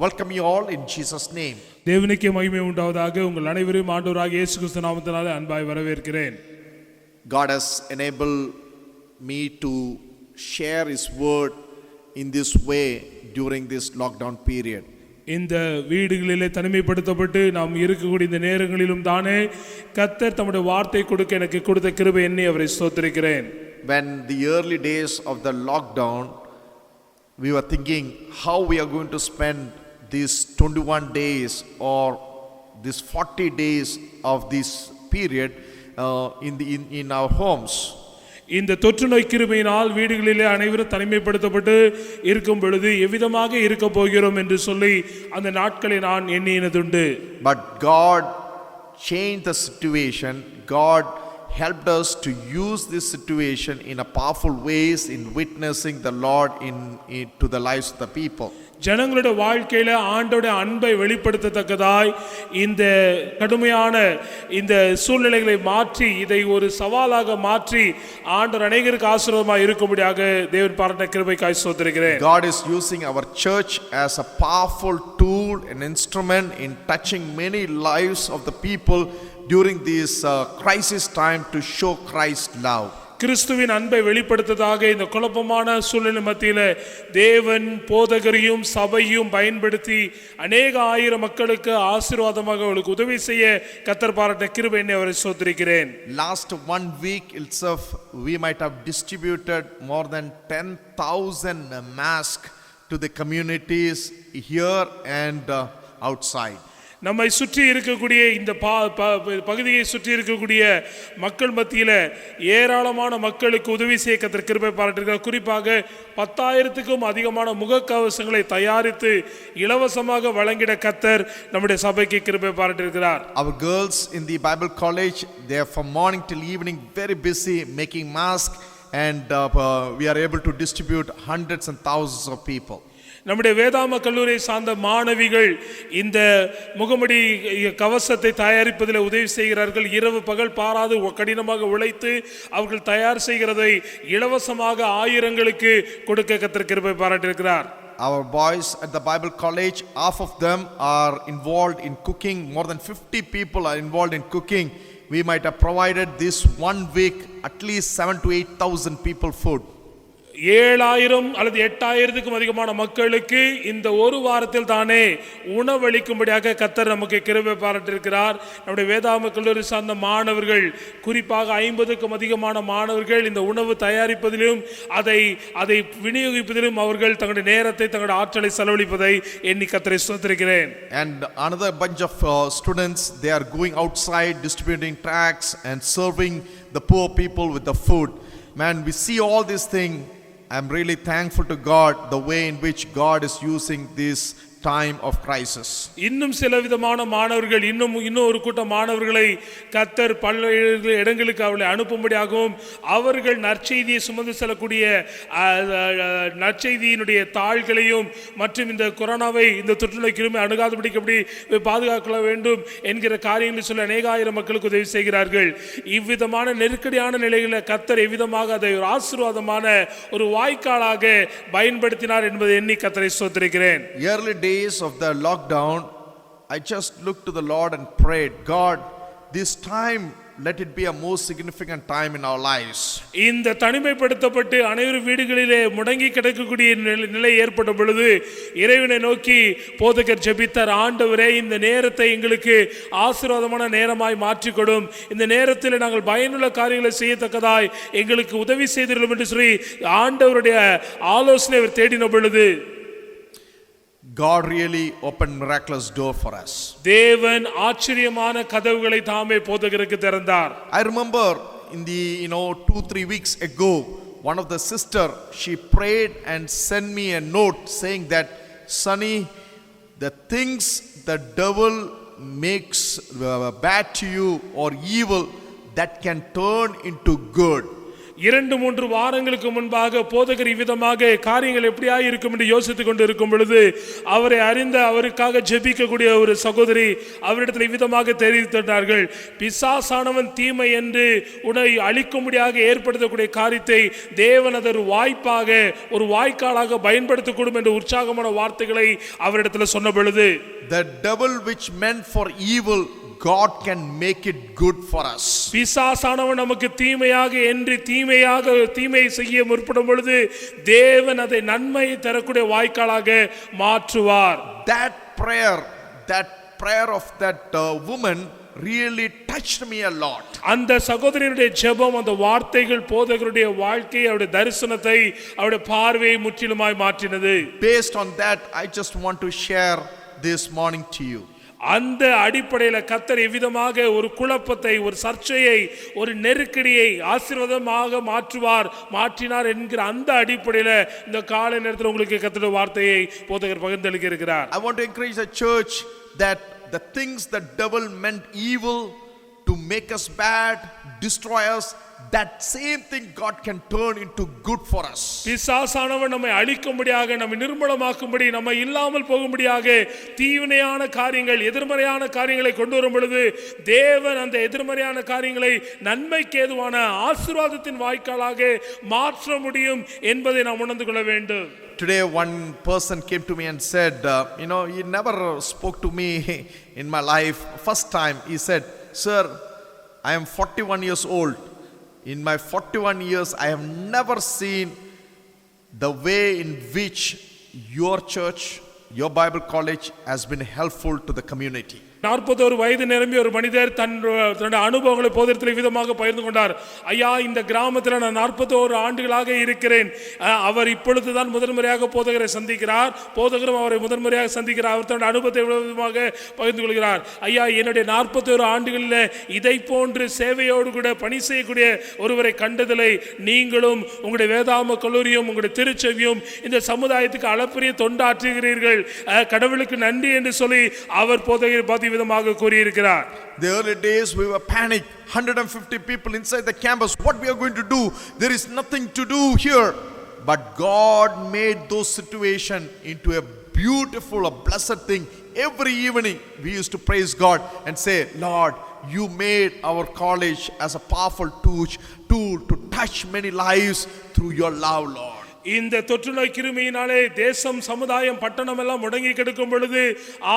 Welcome you all in Jesus' name. தேவனுக்கே மகிமை உண்டாவதாக. உங்கள் அனைவரையும் ஆண்டவராகிய இயேசு கிறிஸ்து நாமத்தினாலே அன்பாய் வரவேற்கிறேன். God has enabled me to share His word in this way during this lockdown period. இந்த வீடுகளிலே தனிமைப்படுத்தப்பட்டு நாம் இருக்கக்கூடிய இந்த நேரங்களிலும் தானே கர்த்தர் தம்முடைய வார்த்தை கொடுக்க எனக்கு கொடுத்த கிருபை எண்ணி அவரை ஸ்தோத்திரிக்கிறேன். When the early days of the lockdown, we were thinking how we are going to spend these 21 days or these 40 days of this period in our homes. இந்த தொற்று நோய் கிருபையினால் வீடுகளிலே அனைவரும் தனிமைப்படுத்தப்பட்டு இருக்கும் பொழுது எவ்விதமாக இருக்க போகிறோம் என்று சொல்லி அந்த நாட்களை நான் எண்ணினதுண்டு. But God changed the situation. God helped us to use this situation in a powerful ways in witnessing the Lord to the lives of the people. ஜனங்களுடைய வாழ்க்கையில ஆண்டோடைய அன்பை வெளிப்படுத்தத்தக்கதாய் இந்த கடுமையான இந்த சூழ்நிலைகளை மாற்றி இதை ஒரு சவாலாக மாற்றி ஆண்டவர் அநேகருக்கு ஆசீர்வாதமாக இருக்கும்படியாக தேவன் பாராட்டின கிருபைக்காய் ஸ்தோத்திரிக்கிறேன். God is using our church as a powerful tool, an instrument in touching many lives of the people during this crisis time to show Christ's love. கிறிஸ்துவின் அன்பை வெளிப்படுத்ததாக இந்த குழப்பமான சூழ்நிலை மத்தியில் தேவன் போதகரையும் சபையும் பயன்படுத்தி அநேக ஆயிரம் மக்களுக்கு ஆசீர்வாதமாக அவர்களுக்கு உதவி செய்ய கர்த்தர் பாராட்டின கிருபை எண்ணி அவரை ஸ்தோத்திரிக்கிறேன். Last 1 week itself we might have distributed more than 10,000 masks to the communities here and outside. நம்மை சுற்றி இருக்கக்கூடிய இந்த பகுதியை சுற்றி இருக்கக்கூடிய மக்கள் மத்தியில் ஏராளமான மக்களுக்கு உதவி செய்ய கர்த்தர் கிருபை பாராட்டியிருக்கிறார். குறிப்பாக 10,000க்கும் அதிகமான முகக்கவசங்களை தயாரித்து இலவசமாக வழங்கிட கர்த்தர் நம்முடைய சபைக்கு கிருபை பாராட்டியிருக்கிறார். Our girls in the Bible college, they are from morning till evening very busy making masks, and we are able to distribute hundreds and thousands of people. நம்முடைய வேதாம கல்லூரியை சார்ந்த மாணவிகள் இந்த முகமடி கவசத்தை தயாரிப்பதில் உதவி செய்கிறார்கள். இரவு பகல் பாராது கடினமாக உழைத்து அவர்கள் தயார் செய்கிறதை இலவசமாக ஆயிரங்களுக்கு கொடுக்க கர்த்தர் கிருபை பாராட்டியிருக்கிறார். Our boys at the Bible college, half of them are involved in cooking. More than 50 people are involved in cooking. We might have provided this 1 week at least 7,000 to 8,000 people food. 7,000 அல்லது 8,000க்கும் அதிகமான மக்களுக்கு இந்த ஒரு வாரத்தில் தானே உணவளிக்கும்படியாக கர்த்தர் நமக்கு கிருபை பாராட்டியிருக்கிறார். நம்முடைய வேதாம கல்லூரி சார்ந்த மாணவர்கள் குறிப்பாக 50க்கும் அதிகமான மாணவர்கள் இந்த உணவு தயாரிப்பதிலும் அதை விநியோகிப்பதிலும் அவர்கள் தங்களுடைய நேரத்தை தங்களுடைய ஆற்றலை செலவழிப்பதை எண்ணி கர்த்தரை ஸ்தோத்திரிக்கிறேன். And another bunch of students, they are going outside distributing tracts and serving the poor people with the food. Man, we see all these things. I'm really thankful to God the way in which God is using this time of crisis. இன்னும் சில விதமான மாணவர்கள் இன்னும் ஒரு கூட்ட மாணவர்களை கர்த்தர் பல இடங்களுக்கு அவளை அனுப்பும்படியாகவும் அவர்கள் நற்செய்தியை சுமந்து செல்லக்கூடிய நற்செய்தியினுடைய தாள்களையும் மற்றும் இந்த கொரோனாவை இந்த தொற்றுநோய் கிருமி அணுகாதபடிக்கு எப்படி பாதுகாக்க வேண்டும் என்கிற காரியங்களை சொல்ல அநேகாயிரம் மக்களுக்கு உதவி செய்கிறார்கள். இவ்விதமான நெருக்கடியான நிலைகளில் கர்த்தர் எவ்விதமாக அதை ஒரு ஆசீர்வாதமான ஒரு வாய்க்காலாக பயன்படுத்தினார் என்பதை எண்ணி கர்த்தரை ஸ்தோத்திரிக்கிறேன். Early days of the lockdown, I just looked to the Lord and prayed, God, this time let it be a most significant time in our lives. இந்த தனிமைப்படுத்தப்பட்டு அனைவரும் வீடுகளிலே முடங்கி கிடக்கக்கூடிய நிலை ஏற்பட்ட பொழுது இறைவனை நோக்கி போதகர் ஜெபித்தார். ஆண்டவரே, இந்த நேரத்தை எங்களுக்கு ஆசீர்வாதமான நேரமாய் மாற்றிக்கொடும், இந்த நேரத்தில் நாங்கள் பயனுள்ள காரியங்களை செய்யத்தக்கதாய் எங்களுக்கு உதவி செய்திருக்கும் என்று சொல்லி ஆண்டவருடைய ஆலோசனை அவர் தேடின பொழுது God really opened miraculous door for us. தேவன் ஆச்சரியமான கதவுகளை தாமே போதகருக்கு திறந்தார். I remember in the 2-3 weeks ago, one of the sister, she prayed and sent me a note saying that, Sonny, the things the devil makes bad to you or evil, that can turn into good. 2-3 வாரங்களுக்கு முன்பாக போதகர் இவ்விதமாக காரியங்கள் எப்படியாக இருக்கும் என்று யோசித்துக் கொண்டு இருக்கும் பொழுது அவரை அறிந்த அவருக்காக ஜெபிக்கக்கூடிய ஒரு சகோதரி அவரிடத்தில் இவ்விதமாக தெரிவித்தார்கள். பிசாசானவன் தீமை என்று உன்னை அழிக்கும்படியாக ஏற்படுத்தக்கூடிய காரியத்தை தேவன் அதை ஒரு வாய்ப்பாக ஒரு வாய்க்காலாக பயன்படுத்தக்கூடும் என்ற உற்சாகமான வார்த்தைகளை அவரிடத்தில் சொன்ன பொழுது, the devil which meant for evil, God can make it good for us. பிசாசானவன் நமக்கு தீமையாக என்று தீமை செய்ய முற்படும் பொழுது தேவன் அதை நன்மையை தரக்கூடிய வாய்க்காலாக மாற்றுவார். That prayer of that woman really touched me a lot. அந்த சகோதரியுடைய ஜெபம், அந்த வார்த்தைகள் போதகருடைய வாழ்க்கையை, அவருடைய தரிசனத்தை, அவருடைய பார்வையை முற்றிலுமாய் மாற்றினது. Based on that, I just want to share this morning to you. அந்த அடிப்படையில் கர்த்தர் எவ்விதமாக ஒரு குழப்பத்தை, ஒரு சர்ச்சையை, ஒரு நெருக்கடியை ஆசீர்வாதமாக மாற்றினார் என்கிற அந்த அடிப்படையில் இந்த காலை நேரத்தில் உங்களுக்கு கர்த்தருடைய வார்த்தையை போதகர் பகிர்ந்தளிக்க இருக்கிறார். I want to encourage the church that the things the devil meant evil to make us bad, destroy us, that same thing God can turn into good for us. பிசாசானவன் நம்மை அழிக்கும்படியாக, நம்மை நிர்மூலமாக்கும்படி, நம்மை இல்லாமல் போகும்படியாக தீவினையான காரியங்கள், எதிர்மறையான காரியங்களை கொண்டு வரும் பொழுது தேவன் அந்த எதிர்மறையான காரியங்களை நன்மைக்கு ஏதுவான ஆசீர்வாதத்தின் வாய்க்காலாக மாற்ற முடியும் என்பதை நாம் உணர்ந்து கொள்ள வேண்டும். Today one person came to me and said, he never spoke to me in my life. First time he said, "Sir, I am 41 years old. In my 41 years, I have never seen the way in which your church, your Bible college has been helpful to the community." 41 வயது நிரம்பிய ஒரு மனிதர் தன்னுடைய அனுபவங்களை போதகத்தில் விதமாக பகிர்ந்து கொண்டார். ஐயா, இந்த கிராமத்தில் நான் 41 ஆண்டுகளாக இருக்கிறேன். அவர் இப்பொழுதுதான் முதன்முறையாக போதகரை சந்திக்கிறார், போதகரும் அவரை முதன்முறையாக சந்திக்கிறார். அவர் தன்னுடைய அனுபவத்தை விதமாக பகிர்ந்து கொள்கிறார். ஐயா, என்னுடைய 41 ஆண்டுகளில் இதை போன்று சேவையோடு கூட பணி செய்யக்கூடிய ஒருவரை கண்டதில்லை. நீங்களும் உங்களுடைய வேதாம கல்லூரியும் உங்களுடைய திருச்செவியும் இந்த சமுதாயத்துக்கு அளப்பரிய தொண்டாற்றுகிறீர்கள். கடவுளுக்கு நன்றி என்று சொல்லி அவர் போதகர் விதமாக கூறியிருக்கிறார். The early days we were panicked. 150 people inside the campus. What we are going to do? There is nothing to do here. But God made those situations into a beautiful, a blessed thing. Every evening we used to praise God and say, "Lord, you made our college as a powerful tool to touch many lives through your love, Lord." இந்த தொற்று நோய் கிருமியினாலே தேசம், சமுதாயம், பட்டணம் எல்லாம் முடங்கி கிடக்கும் பொழுது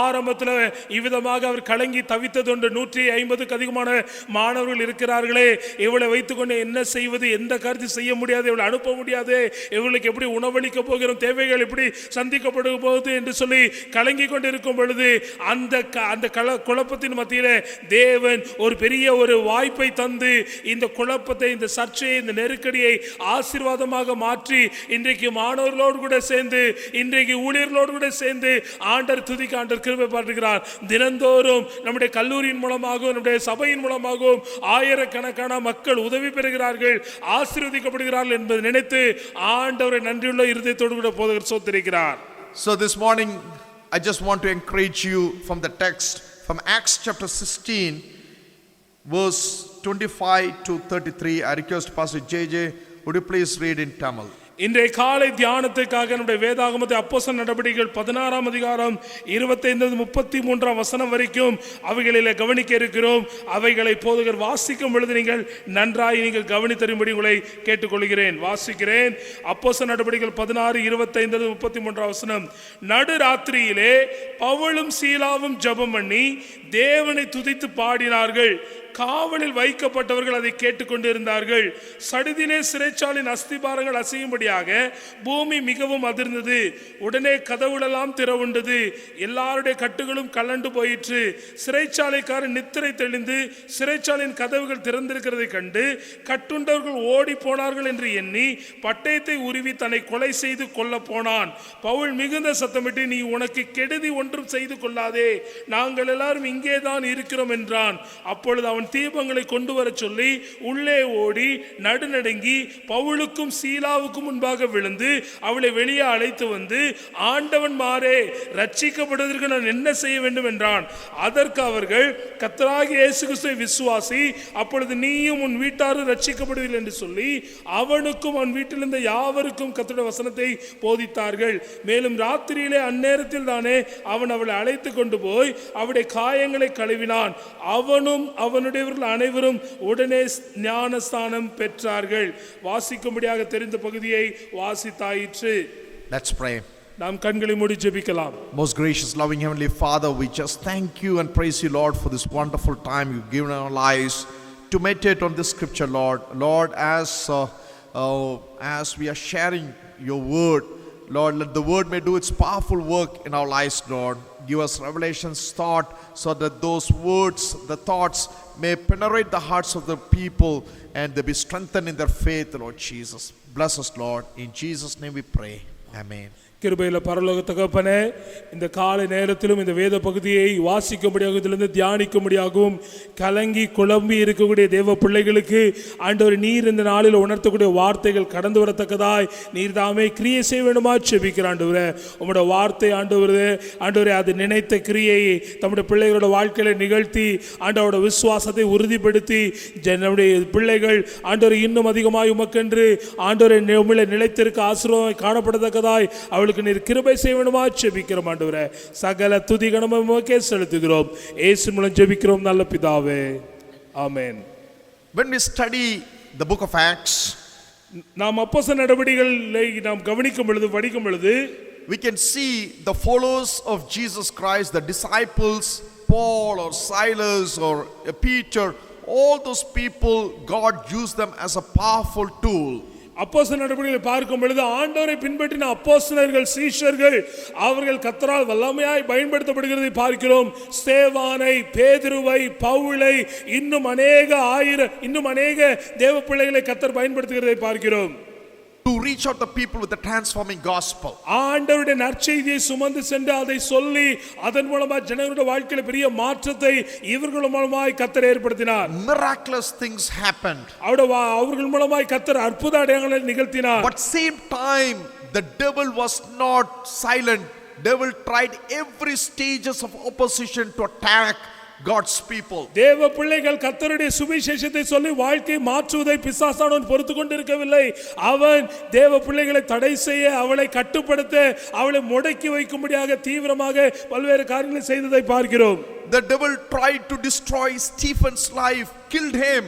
ஆரம்பத்தில் இவ்விதமாக அவர் கலங்கி தவித்ததுண்டு. 150க்கு அதிகமான மாணவர்கள் இருக்கிறார்களே, இவளை வைத்துக்கொண்டு என்ன செய்வது, எந்த காரியத்தை செய்ய முடியாது, இவளை அனுப்ப முடியாது, இவளுக்கு எப்படி உணவளிக்க போகிறோம், தேவைகள் எப்படி சந்திக்கப்படும் போது என்று சொல்லி கலங்கி கொண்டு இருக்கும் பொழுது அந்த குழப்பத்தின் மத்தியிலே தேவன் ஒரு பெரிய ஒரு வாய்ப்பை தந்து இந்த குழப்பத்தை, இந்த சர்ச்சையை, இந்த நெருக்கடியை ஆசீர்வாதமாக மாற்றி இன்றைக்கு மாணவர்களோடு கூட சேர்ந்து, இன்றைக்கு ஊழியர்களோடு கூட சேர்ந்து ஆண்டர் துதிக்க ஆண்டர் கிருபை பாராட்டுகிறார். தினந்தோறும் நம்முடைய கல்லூரியின் மூலமாகவும் நம்முடைய சபையின் மூலமாகவும் ஆயிரக்கணக்கான மக்கள் உதவி பெறுகிறார்கள், ஆசீர்வதிக்கப்படுகிறார்கள் என்பதை நினைத்து ஆண்டவரை நன்றியுள்ள இருதயத்தோடு கூட போதகர் சோத்திருக்கிறார். So this morning I just want to encourage you from the text from Acts chapter 16 verse 25 to 33. I request Pastor JJ, would you please read in Tamil? இன்றைய காலை தியானத்துக்காக நம்முடைய வேதாகமத்தை அப்போஸ்தலர் நடபடிகள் 16ஆம் அதிகாரம் 25-33 வசனம் வரைக்கும் அவைகளில் கவனிக்க இருக்கிறோம். அவைகளை போதகர் வாசிக்கும் பொழுது நீங்கள் கவனித்தரும்படி உங்களை கேட்டுக்கொள்கிறேன். வாசிக்கிறேன். அப்போஸ்தலர் நடபடிகள் 16:25-33 வசனம். நடுராத்திரியிலே பவுலும் சீலாவும் ஜெபம் பண்ணி தேவனை துதித்து பாடினார்கள். காவலில் வைக்கப்பட்டவர்கள் அதை கேட்டுக்கொண்டிருந்தார்கள். சடுதிலே சிறைச்சாலின் அஸ்திபாரங்கள் அசையும்படியாக பூமி மிகவும் அதிர்ந்தது. உடனே கதவுகளெல்லாம் திறவுண்டது. எல்லாருடைய கட்டுகளும் கலண்டு போயிற்று. சிறைச்சாலைக்காரன் நித்திரை தெளிந்து சிறைச்சாலையின் கதவுகள் திறந்திருக்கிறதை கண்டு கட்டுண்டவர்கள் ஓடி போனார்கள் என்று எண்ணி பட்டயத்தை உருவி தன்னை கொலை செய்து கொள்ள போனான். பவுல் மிகுந்த சத்தமிட்டு, நீ உனக்கு கெடுதி ஒன்றும் செய்து கொள்ளாதே, நாங்கள் எல்லாரும் இங்கேதான் இருக்கிறோம் என்றான். அப்பொழுது அவன் அவன் தீபங்களை கொண்டு வர சொல்லி உள்ளே ஓடி நடுநடுங்கி பவுலுக்கும் சீலாவுக்கும் முன்பாக விழுந்து அவளை வெளியே அழைத்து வந்து, ஆண்டவன் மாறே, ரட்சிக்கப்படுவதற்கு நான் என்ன செய்ய வேண்டும் என்றான். அதற்கு அவர்கள், கர்த்தராகிய இயேசு கிறிஸ்துவை விசுவாசி, அப்பொழுது நீயும் உன் வீட்டாரும் ரட்சிக்கப்படுவீர்கள் என்று சொல்லி அவனுக்கும் அவன் வீட்டில் இருந்த யாவருக்கும் கர்த்தருடைய வசனத்தை போதித்தார்கள். மேலும் ராத்திரியிலே அந்நேரத்தில் தானே அவன் அவளை அழைத்து கொண்டு போய் அவருடைய காயங்களை கழுவினான். அவனும் அவனுடையவர்கள் அனைவரும் உடனே ஞானஸ்தானம் பெற்றார்கள். வாசிக்கும்படியாக தெரிந்த பகுதியை வாசித்தாயிற்று. Let's pray. நாம் கண்களை மூடி ஜெபிக்கலாம். Most gracious, loving Heavenly Father, we just thank you and praise you, Lord, for this wonderful time you've given our lives to meditate on this scripture, Lord. Lord, as we are sharing your word, Lord, let the word may do its powerful work in our lives, Lord. Give us revelations, thought, so that those words, the thoughts, may penetrate the hearts of the people and they be strengthened in their faith, Lord Jesus. Bless us, Lord. In Jesus' name we pray. Amen. கிருபையில பரலோக தகப்பனே, இந்த காலை நேரத்திலும் இந்த வேத பகுதியை வாசிக்கும்படியாகவும் இதிலிருந்து தியானிக்கும்படியாகவும் கலங்கி குழம்பி இருக்கக்கூடிய தேவ பிள்ளைகளுக்கு ஆண்டவர் நீர் இந்த நாளில் உணர்த்தக்கூடிய வார்த்தைகள் கடந்து வரத்தக்கதாய் நீர் தாமே கிரியை செய்ய வேண்டுமா செபிக்கிற ஆண்டவரே. உங்களுடைய வார்த்தை ஆண்டவரே அது நினைத்த கிரியையை தம்முடைய பிள்ளைகளோட வாழ்க்கையில நிகழ்த்தி ஆண்டவரோட விசுவாசத்தை உறுதிப்படுத்தி நம்முடைய பிள்ளைகள் ஆண்டவர் இன்னும் அதிகமாய் உமக்கென்று ஆண்டவரை நிலைத்திருக்க ஆசீர்வாதம் காணப்படத்தக்கதாய் அவளுக்கு நீர் கிருபை செய்ய வேண்டுமா ஜெபிக்கிறோம் ஆண்டவரே. சகல துதி கனமும் உமக்கே செலுத்துகிறோம். இயேசு மூலம் ஜெபிக்கிறோம் நல்ல பிதாவே. ஆமென். When we study the book of Acts, நாம் அப்போஸ்தலர் நடவடிக்கைகளை நாம் கவனிக்கும் பொழுது படிக்கும் பொழுது we can see the followers of Jesus Christ, the disciples, Paul or Silas or Peter, all those people, God used them as a powerful tool. அப்போஸ்தலர் நடவடிக்கைகளை பார்க்கும் பொழுது ஆண்டவரை பின்பற்றின அப்போஸ்தலர்கள் சீஷர்கள் அவர்கள் கர்த்தரால் வல்லமையாய் பயன்படுத்தப்படுகிறதை பார்க்கிறோம். ஸ்தேவானை, பேதுருவை, பவுலை, இன்னும் அநேக தேவ பிள்ளைகளை கர்த்தர் பயன்படுத்துகிறதை பார்க்கிறோம். To reach out the people with the transforming gospel. ஆண்டவருடைய நற்செய்தியை சுமந்து சென்று அதை சொல்லி அதன் மூலமா ஜனங்களுடைய வாழ்க்கையில பெரிய மாற்றத்தை இவர்கள் மூலமாய் கர்த்தர் ஏற்படுத்தினார். Miraculous things happened. அவர்கள் மூலமாய் கர்த்தர் அற்புத அடையாளங்களை நிகழ்த்தினார். But same time the devil was not silent. Devil tried every stages of opposition to attack God's people. தேவ பிள்ளைகள் கர்த்தருடைய சுவிசேஷத்தை சொல்லி வாழ்க்கை மாற்றுவதை பிசாசானவன் பொறுத்து கொண்டிருக்கவில்லை. அவன் தேவ பிள்ளைகளை தடை செய்ய, அவளை கட்டுப்படுத்த, அவளை முடக்கி வைக்கும்படியாக தீவிரமாக பல்வேறு காரியங்களை செய்ததை பார்க்கிறோம். The devil tried to destroy Stephen's life, killed him.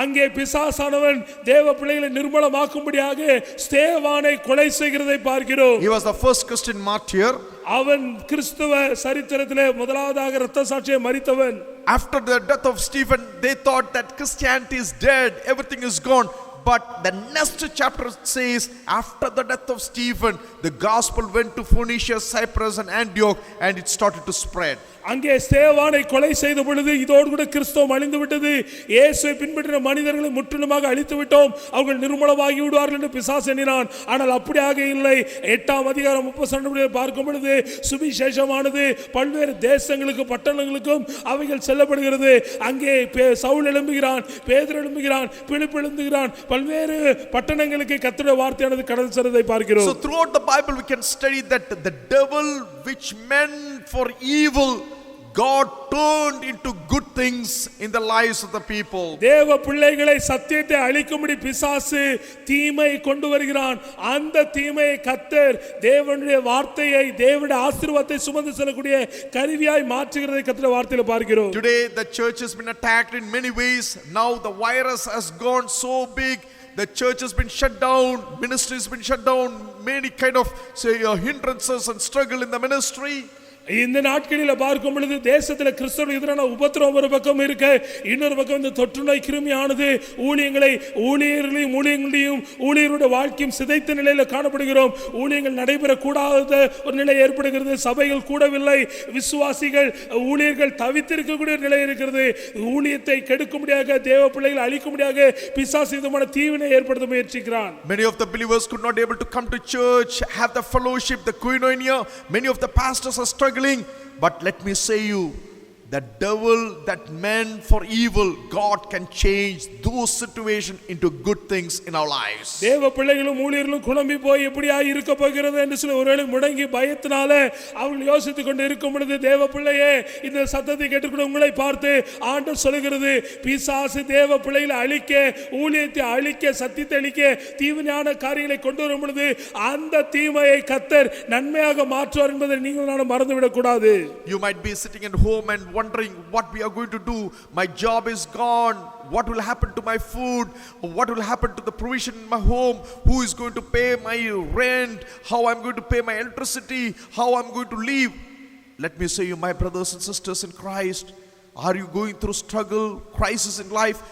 அங்கே பிசாசானவன் தேவ பிள்ளைகளை நிர்மூலமாக்கும்படியாக ஸ்தேவானை கொலை செய்கிறதை பார்க்கிறோம். He was the first Christian martyr. அவன் கிறிஸ்தவ சரித்திரத்திலே முதலாவதாக இரத்த சாட்சியை மரித்தவன். After the death of Stephen, they thought that Christianity is dead, everything is gone. But the next chapter says, after the death of Stephen, the gospel went to Phoenicia, Cyprus and Antioch, and it started to spread. அங்கே ஸ்தேவானை கொலை செய்த பொழுது இதோடு கூட கிறிஸ்தவம் அழிந்து விட்டது. இயேசுவை பின்பற்றின மனிதர்களை முற்றிலுமாக அழித்து விட்டோம், அவர்கள் நிர்மூலமாகி விடுவார்கள் என்று பிசாசு எண்ணினான். ஆனால் அப்படியாக இல்லை. 8ஆம் அதிகாரம் 32 பார்க்கும் பொழுது சுவிசேஷமானது பல்வேறு தேசங்களுக்கு பட்டணங்களுக்கும் அவைகள் செல்லப்படுகிறது. அங்கே சவுல் எழும்புகிறான், பேதுரு எழும்புகிறான், பிலிப்பு எழும்புகிறான், பல்வேறு பட்டணங்களுக்கு கர்த்தருடைய வார்த்தையானது கடந்து செல்வதை பார்க்கிறோம். So throughout the Bible we can study that the devil which meant for evil, God turned into good things in the lives of the people. தேவ பிள்ளைகளை சத்தியத்தை அழிக்கும்படி பிசாசு தீமை கொண்டு வருகிறான். அந்த தீமையை கர்த்தர் தேவனுடைய வார்த்தையை, தேவனுடைய ஆசீர்வாதத்தை சுமந்து செல்லக்கூடிய கருவியாய் மாற்றுகிறதை கர்த்தருடைய வார்த்தையில பார்க்கிறோம். Today the church has been attacked in many ways. Now the virus has gone so big. The church has been shut down, ministry has been shut down, many kind of hindrances and struggle in the ministry. இந்த நாட்களில் பார்க்கும் பொழுது தேசத்தில் கிறிஸ்தவர்களுக்கு எதிரான உபத்திரவம் ஒரு பக்கம் இருக்க, இன்னொரு பக்கம் இந்த தொற்று நோய் கிருமியானது ஊழியர்களையும் ஊழியருடைய வாழ்க்கையும் சிதைத்த நிலையில் காணப்படுகிறோம். ஊழியங்கள் நடைபெறக்கூடாத ஒரு நிலை ஏற்படுகிறது. சபைகள் கூடவில்லை. விசுவாசிகள் ஊழியர்கள் தவித்திருக்கக்கூடிய நிலை இருக்கிறது. ஊழியத்தை கெடுக்கும்படியாக, தேவ பிள்ளைகளை அழிக்கும்படியாக பிசாசு விதமான தீவினை ஏற்படுத்த முயற்சிக்கிறான். Many of the believers could not able to come to church, have the fellowship, the koinonia. Many of the pastors are struggling. But let me say you, the devil that meant for evil, God can change those situations into good things in our lives. தேவ பிள்ளைகளும் ஊழியர்களும் குழம்பி போய் எப்படியா இருக்க போகிறது என்று சொல்லி ஒருவேளை முடங்கி பயத்தினால அவர்கள் யோசித்துக் கொண்டு இருக்கும் பொழுது, தேவ பிள்ளையே இந்த சத்தத்தை கேட்டுக்கொண்டு உங்களை பார்த்து ஆண்டவர் சொல்லுகிறது, பிசாசு தேவ பிள்ளைகளை அழிக்க, ஊழியத்தை அழிக்க, சத்தியத்தை அழிக்க, தீவினையான காரியங்களை கொண்டு வரும் பொழுது அந்த தீமையை கர்த்தர் நன்மையாக மாற்றுவார் என்பதை நீங்கள் நானும் மறந்துவிடக் கூடாது. You might be sitting at home and wondering what we are going to do. My job is gone. What will happen to my food? What will happen to the provision in my home? Who is going to pay my rent? How I'm going to pay my electricity? How I'm going to live? Let me say you, my brothers and sisters in Christ, are you going through struggle, crisis in life?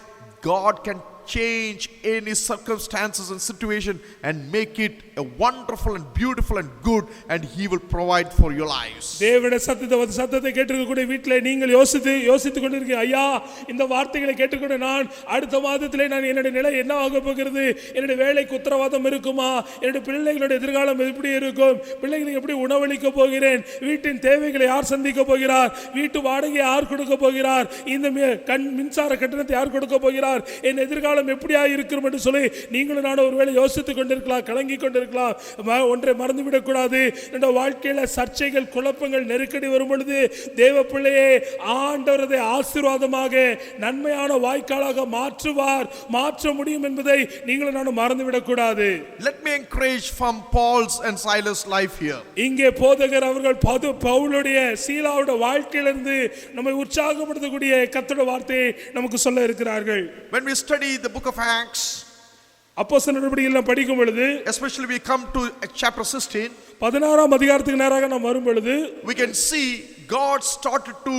God can change any circumstances and situation and make it a wonderful and beautiful and good, and he will provide for your lives. தேவனுடைய சத்தத்தை கேட்டிருக்கக்கூடிய வீட்டிலே நீங்கள் யோசித்துக் கொண்டிருக்கீங்க, ஐயா இந்த வார்த்தைகளை கேட்டுக்கொண்டு நான் அடுத்த மாதத்திலே நான் என்னுடைய நிலை என்ன ஆக போகிறது, என்னுடைய வேலைக்கு உத்தரவாதம் இருக்குமா, என்னுடைய பிள்ளைகளுடைய எதிர்காலம் எப்படி இருக்கும், பிள்ளைகளுக்கு எப்படி உணவளிக்க போகிறேன், வீட்டின் தேவைகளை யார் சந்திக்க போகிறார், வீட்டு வாடகை யார் கொடுக்க போகிறார், இந்த மின்சார கட்டணத்தை யார் கொடுக்க போகிறார், என் எதிர்காலம் எப்படியா இருக்கும் என்று சொல்லி நீங்களும் நானும் ஒருவேளை யோசித்துக் கொண்டிருக்கலாம், கலங்கி கொண்டிருக்கலாம். ஒன்றை மறந்துவிடக் கூடாது, இந்த வாழ்க்கையில சர்ச்சைகள், குழப்பங்கள், நெருக்கடி வரும் பொழுது தேவ பிள்ளையே ஆண்டவரதை ஆசீர்வாதமாக நன்மையான வாய்க்காலாக மாற்ற முடியும் என்பதை நீங்களும் நானும் மறந்துவிடக் கூடாது. Let me encourage from Paul's and Silas' life here. இங்கே போதகர் அவர்கள் பவுலுடைய சீலாவுடைய வாழ்க்கையிலிருந்து நம்மை உற்சாகப்படுத்தக்கூடிய கர்த்தருடைய வார்த்தையை நமக்கு சொல்ல இருக்கிறார்கள். When we study the book of Acts, அப்போஸ்தலர் நடவடிக்கைகள் படிக்கும் பொழுது, especially we come to chapter 16, 16ஆம் அதிகாரத்துக்கு நேராக நாம் வரும் பொழுது, we can see God started to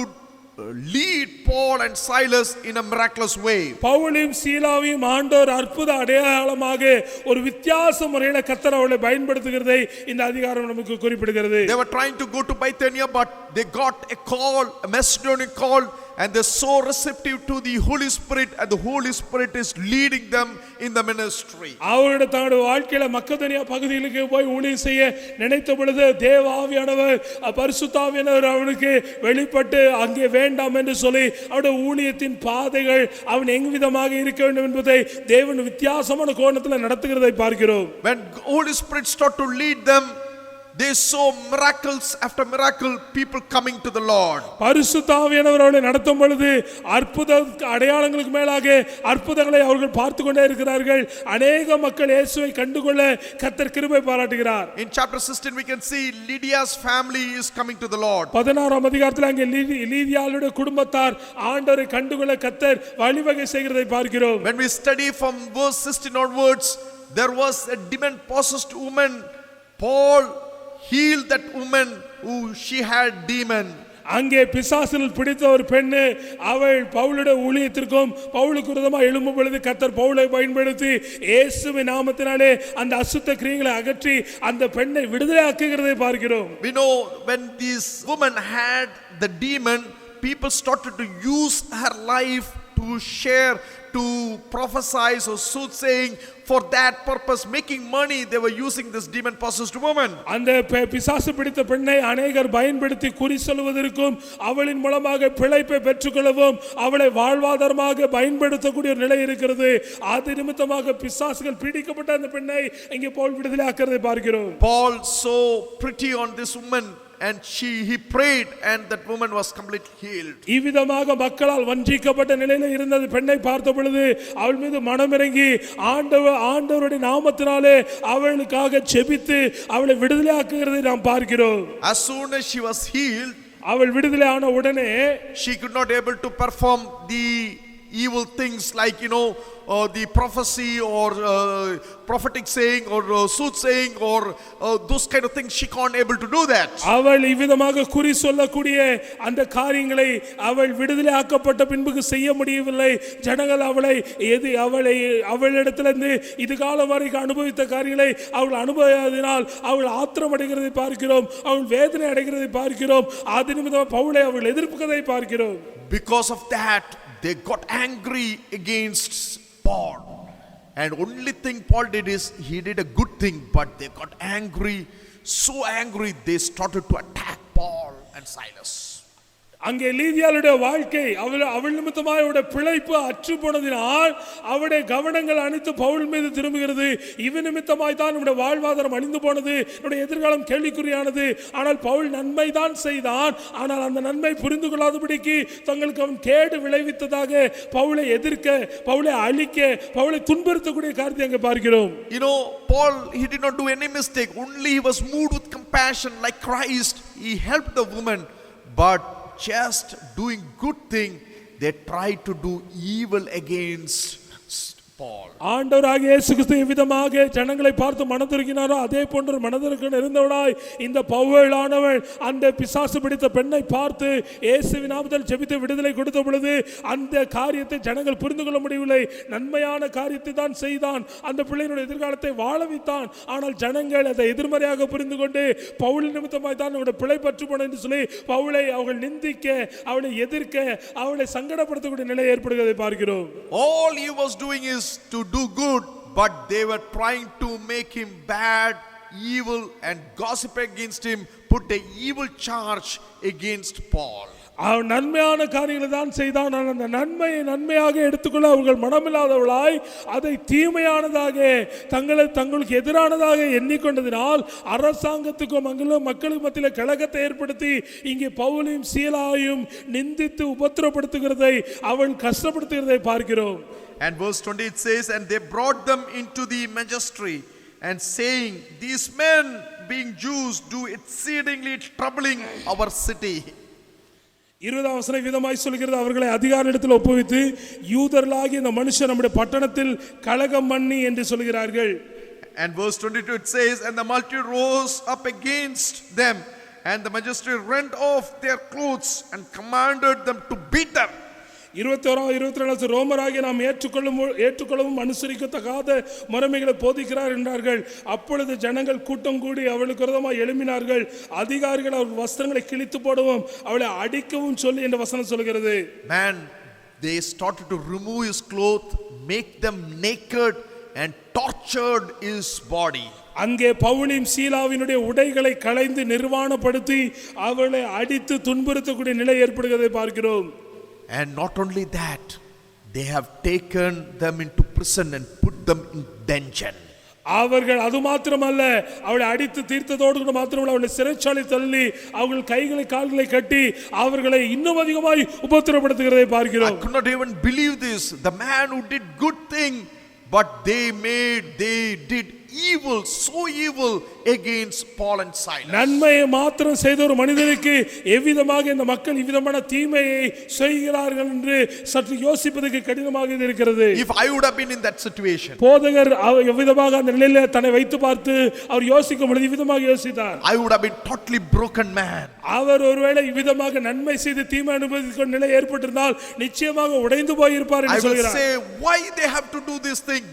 lead Paul and Silas in a miraculous way. பவுலையும் சீலாவையும் ஆண்டவர் அற்புத அடையாளமாக ஒரு வித்தியாச முறையில கர்த்தர் அவர்களை பயன்படுத்துகிறதை இந்த அதிகாரம் நமக்கு குறிப்பிடுகிறது. They were trying to go to Bithynia, but they got a call, a Macedonian call, and they're so receptive to the Holy Spirit, and the Holy Spirit is leading them in the ministry. அவருடைய தன்னுடைய வாழ்க்கையில மக்கதோனியா பகுதிகளுக்கு போய் ஊழியம் செய்ய நினைத்த பொழுது தேவ ஆவியானவர், பரிசுத்த ஆவியானவர் அவனுக்கு வெளிப்பட்டு அங்கே வேண்டாம் என்று சொல்லி அவருடைய ஊழியத்தின் பாதைகள் அவன் எவ்விதமாக இருக்க வேண்டும் என்பதை தேவன் வித்தியாசமான கோணத்தில் நடத்துகிறதை பார்க்கிறோம். When Holy Spirit start to lead them, they saw miracles after miracle, people coming to the Lord. பரிசுத்த ஆவியானவர் அவர்களை நடத்தும் பொழுது அற்புத அடையாளங்களுக்கு மேலாக அற்புதங்களை அவர்கள் பார்த்து கொண்டே இருக்கிறார்கள். அநேக மக்கள் இயேசுவை கண்டுகொள்ள கர்த்தர் கிருபை பாராட்டுகிறார். In chapter 16 we can see Lydia's family is coming to the Lord. 16ஆம் அதிகாரத்தில் அங்கே லீதியாளுடைய குடும்பத்தார் ஆண்டவரை கண்டுகொள்ள கர்த்தர் வழிவகை செய்கிறதை பார்க்கிறோம். When we study from verse 16 onwards, there was a demon possessed woman. Paul healed that woman who she had demon. அங்கே பிசாசில் பிடித்த ஒரு பெண்ணு, அவள் பவுலுடைய ஊழியத்திற்கும் பவுலுக்கு விரோதமாக எழும்பும் பொழுது கர்த்தர் பவுலை பயன்படுத்தி இயேசுவின் நாமத்தினாலே அந்த அசுத்த கிரியைகளை அகற்றி அந்த பெண்ணை விடுதலை ஆக்குகிறதை பார்க்கிறோம். We know when this woman had the demon, people started to use her life to share, to prophesy or soothsaying. For that purpose, making money, they were using this demon possessed woman. அந்த பிசாசு பிடித்த பெண்ணை அநேகர் பயன்படுத்தி குறி சொல்வதற்கும் அவளின் மூலமாக பிழைப்பை பெற்றுக்கொள்ளவும் அவளை வாழ்வாதாரமாக பயன்படுத்தக்கூடிய ஒரு நிலை இருக்கிறது. அது நிமித்தமாக பிசாசுகள் பிடிக்கப்பட்ட அந்த பெண்ணை இங்கே பவுல் விடுதலை ஆக்குறதை பார்க்கிறோம். Paul so pretty on this woman, and he prayed, and that woman was completely healed. இவ்விதமாக மக்களால் வஞ்சிக்கப்பட்ட நிலையில் இருந்த பெண்ணை பார்த்த பொழுது அவள் மீது மனமிறங்கி ஆண்டவருடைய நாமத்தினாலே அவளுக்காக ஜெபித்து அவளை விடுதலை ஆக்குகிறதை நாம் பார்க்கிறோம். As soon as she was healed, அவள் விடுதலை ஆன உடனே she could not able to perform the evil things like the prophecy or prophetic saying or soothsaying or those kind of things. She can't able to do that. அவள் இவ்விதமாக குறி சொல்லக்கூடிய அந்த காரியங்களை அவள் விடுதலை ஆக்கப்பட்ட பின்பு செய்ய முடியவில்லை. ஜனங்கள் அவளிடத்திலிருந்து இதுகாலம் வரைக்கும் அனுபவித்த காரியங்களை அவள் அனுபவியாததினால் அவள் ஆத்திரம் அடைகிறதை பார்க்கிறோம், அவள் வேதனை அடைகிறதை பார்க்கிறோம். அது நிமித்தமாக பவுலை அவள் எதிர்ப்புகிறதை பார்க்கிறோம். Because of that, they got angry against Paul, and only thing Paul did is he did a good thing, but they got angry, so angry they started to attack Paul and Silas. அங்கே லீதியாளுடைய வாழ்க்கை அவள் நிமித்தமாக அவருடைய பிழைப்பு அற்று போனதினால் அவருடைய கவனங்கள் அனைத்து பவுல் மீது திரும்புகிறது. இவன் நிமித்தமாய் தான் நம்முடைய வாழ்வாதாரம் அழிந்து போனது, நம்முடைய எதிர்காலம் கேள்விக்குறியானது. ஆனால் பவுல் நன்மை தான் செய்தான், ஆனால் அந்த நன்மை புரிந்து கொள்ளாதபடிக்கு தங்களுக்கு அவன் கேடு விளைவித்ததாக பவுலை எதிர்க்க, பவுலை அழிக்க, பவுலை துன்புறுத்தக்கூடிய காரியத்தை அங்கே பார்க்கிறோம். You know, Paul, he did not do any mistake. Only he was moved with compassion like Christ. He helped the woman, but just doing good thing, they tried to do evil against Paul. ஆண்டவராகிய இயேசு கிறிஸ்து எவ்விதமாக ஜனங்களை பார்த்து மனதுருகினாரோ அதே போன்ற மனதிற்கு இருந்தவனாய் இந்த பவுலானவன் அந்த பிசாசு பிடித்த பெண்ணை பார்த்து இயேசுவின் நாமத்தில் ஜெபித்து விடுதலை கொடுத்த பொழுது அந்த காரியத்தை ஜனங்கள் புரிந்து கொள்ள முடியவில்லை. நன்மையான காரியத்தை தான் செய்தான், அந்த பிள்ளையினுடைய எதிர்காலத்தை வாழ வைத்தான். ஆனால் ஜனங்கள் அதை எதிர்மறையாக புரிந்து கொண்டு பவுல் நிமித்தமாய் தான் அவருடைய பிழை பற்று போன என்று சொல்லி பவுலை அவர்கள் நிந்திக்க, அவளை எதிர்க்க, அவளை சங்கடப்படுத்தக்கூடிய நிலை ஏற்படுவதை பார்க்கிறோம். All he was doing is to do good, but they were trying to make him bad, evil, and gossip against him, put a evil charge against Paul. அவன் நன்மையான காரியங்களை தான் செய்தான். அந்த நன்மையை நன்மையாக எடுத்துக்கொள்ள அவர்கள் மனமில்லாதவளாய் அதை தீமையானதாக தங்களுக்கு எதிரானதாக எண்ணிக்கொண்டதினால் அரசாங்கத்துக்கும் மக்களுக்கு மத்தியில் கலகத்தை ஏற்படுத்தி இங்கே பவுலையும் சீலாவையும் நிந்தித்து உபத்திரப்படுத்துகிறதை, அவள் கஷ்டப்படுத்துகிறதை பார்க்கிறோம். And verse 20 it says, and they brought them into the magistracy, and saying, these men being Jews do exceedingly troubling our city. 20ஆம் வசனம் விதமாய் சொல்கிறது, அவர்களை அதிகாரிடத்தில் ஒப்புவித்து யூதர்களாகிய இந்த மனுஷர் நம்முடைய பட்டணத்தில் கலகம் பண்ணி என்று சொல்கிறார்கள். And verse 22 it says, and the multitude rose up against them, and the magistrate rent off their clothes and commanded them to beat them. 21-22 ரோமராகிய நாம் ஏற்றுக்கொள்ளவும் அனுசரிக்கத்தகாத முறைமைகளை போதிக்கிறார் என்றார்கள். அப்பொழுது ஜனங்கள் கூட்டம் கூடி அவளுக்கு விரோதமாக எழும்பினார்கள். அதிகாரிகள் அவர் வஸ்திரங்களை கிழித்து போடவும் அவளை அடிக்கவும் சொல்லி என்ற வசனம் சொல்கிறது. Man, they started to remove his clothes, make them naked, and tortured his body. அங்கே பவுலின் சீலாவினுடைய உடைகளை களைந்து நிர்வாணப்படுத்தி அவளை அடித்து துன்புறுத்தக்கூடிய நிலை ஏற்படுவதை பார்க்கிறோம். And not only that, they have taken them into prison and put them in dungeon. அவர்கள் அது மாத்திரமல்ல, அவளை அடித்து தீர்த்ததோடு மாத்திரமல்ல, அவளை சிறைச்சாலை தள்ளி அவர்கள் கைகளை கால்களை கட்டி அவர்களை இன்னும் அதிகமாய் உபத்திரப்படுத்துகிறதை பார்க்கிறோம். I could not even believe this. The man who did good thing, but they did evil, so evil against Paul and Silas. நன்மையை மாத்திரம் செய்த ஒரு மனிதனுக்கு எவ்விதமாக இந்த மக்கள் இவ்விதமான தீமையை செய்கிறார்கள் என்று சற்று யோசிப்பதற்கு கடினமாக இருக்கிறது. If I would have been in that situation, போதகர் எவ்விதமாக அந்த நிலையில தன்னை வைத்து பார்த்து அவர் யோசிக்கும் பொழுது இவ்விதமாக யோசித்தார். I would have been totally broken man. அவர் ஒருவேளை இவ்விதமாக நன்மை செய்து தீமை அனுபவிக்கும் நிலை ஏற்பட்டிருந்தால் நிச்சயமாக உடைந்து போயிருப்பார் என்று சொல்கிறார். I would say, why they have to do this thing?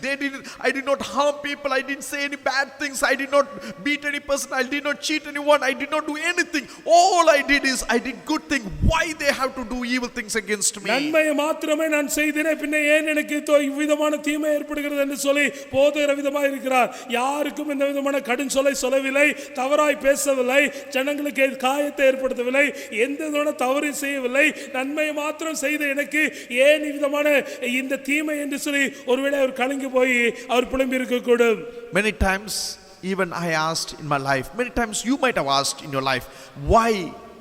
I did not harm people, I didn't say any bad things, I did not beat any person, I did not cheat anyone, I did not do anything. All I did is I did good thing. Why they have to do evil things against me? நன்மையை மாத்திரமே நான் செய்தேனே, பின்ன ஏன் எனக்கு இவ்விதமான தீமை ஏற்படுகிறது என்று சொல்லி போதகர் விதமாக இருக்கிறார். யாருக்கும் இந்த விதமான கடும் சொல்லை சொல்லவில்லை, தவறாய் பேசவில்லை, ஜனங்களுக்கு காயத்தை ஏற்படுத்தவில்லை, எந்த விதமான தவறு செய்யவில்லை. நன்மையை மாத்திரம் செய்த எனக்கு ஏன் விதமான இந்த தீமை என்று சொல்லி ஒருவேளை அவர் கலங்கி போய் அவர் புலம்பி இருக்கக்கூடும். Many times even I asked in my life, many times you might have asked in your life, why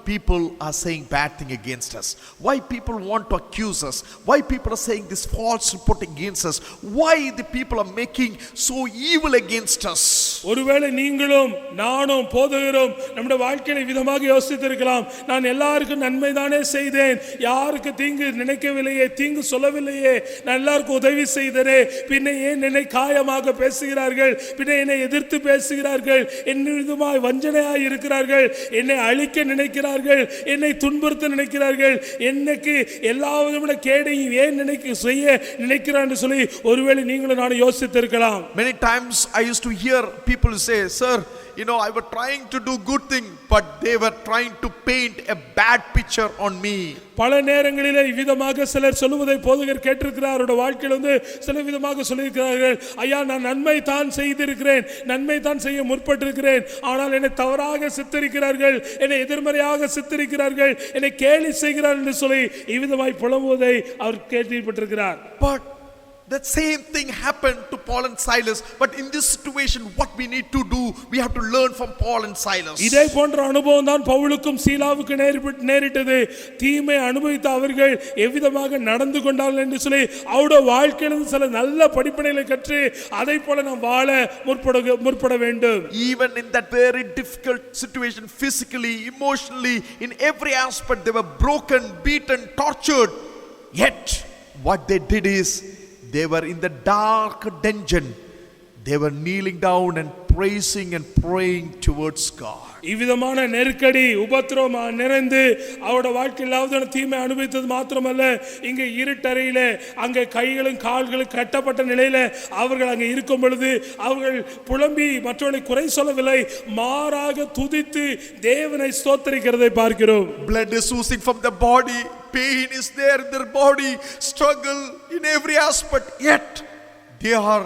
people are saying bad thing against us, why people want to accuse us, why people are saying this false report against us, why the people are making so evil against us. ஒருவேளை நீங்களும் நானும் போதகரும் நம்முடைய வாழ்க்கையை விதமாக யோசித்திருக்கலாம். நான் எல்லாருக்கும் நன்மை தானே செய்தேன், யாருக்கு தீங்கு நினைக்கவில்லையே, தீங்கு சொல்லவில்லையே, நான் எல்லாருக்கும் உதவி செய்தேனே, பின்ன ஏன் என்னை காயமாக பேசுகிறார்கள், பின்ன என்னை எதிர்த்து பேசுகிறார்கள், என்னிடமாய் வஞ்சனையாய் இருக்கிறார்கள், என்னை அழிக்க நினைக்கிறார்கள், என்னை துன்புறுத்த நினைக்கிறார்கள், எனக்கு எல்லா விதமான கேடையும் ஏன் செய்ய நினைக்கிறான் என்று சொல்லி ஒருவேளை நீங்களும் நானும் யோசித்திருக்கலாம். Many times I used to hear people say, sir, I was trying to do good thing, but they were trying to paint a bad picture on me. பல நேரங்களிலே இவ்விதமாக சிலர் சொல்லுவதை போதகர் கேட்டிருக்கிறார். அவருடைய வாழ்க்கையில் சில விதமாக சொல்லியிருக்கிறார்கள், ஐயா நான் நன்மை தான் செய்திருக்கிறேன், நன்மை தான் செய்ய முற்பட்டிருக்கிறேன், ஆனால் என்னை தவறாக சித்தரிக்கிறார்கள், என்னை எதிர்மறையாக சித்தரிக்கிறார்கள், என்னை கேலி செய்கிறார்கள் என்று சொல்லி இவ்விதமாய் புலம்புவதை அவர் கேள்விப்பட்டிருக்கிறார். But the same thing happened to Paul and Silas. But in this situation, what we need to do, we have to learn from Paul and Silas. இதே போன்ற அனுபவம் தான் பவுலுக்கும் சீலாவுக்கு நேரிட்டது. தீமை அனுபவித்த அவர்கள் எவ்விதமாக நடந்து கொண்டார்கள் என்று சொல்லி அவருடைய வாழ்க்கையிலிருந்து சில நல்ல படிப்பினைகளை கற்று அதை போல நாம் வாழ முற்பட வேண்டும். Even in that very difficult situation, physically, emotionally, in every aspect, they were broken, beaten, tortured. Yet, what they did is, they were in the dark dungeon. They were kneeling down and praising and praying towards God. இவ்விதமான நெருக்கடி உபத்திரவம் நிறைந்து அவருடைய வாழ்க்கையில் தீமை அனுபவித்தது மாத்திரமல்ல, இங்கே இருட்டறையிலே அங்கே கைகளும் கால்களும் கட்டப்பட்ட நிலையில அவர்கள் அங்கே இருக்கும் பொழுது அவர்கள் புலம்பி மற்றவர்களை குறை சொல்லவில்லை, மாறாக துதித்து தேவனை ஸ்தோத்திரிக்கிறதை பார்க்கிறோம். Blood is oozing from the body, pain is there in their body, struggle in every aspect, yet they are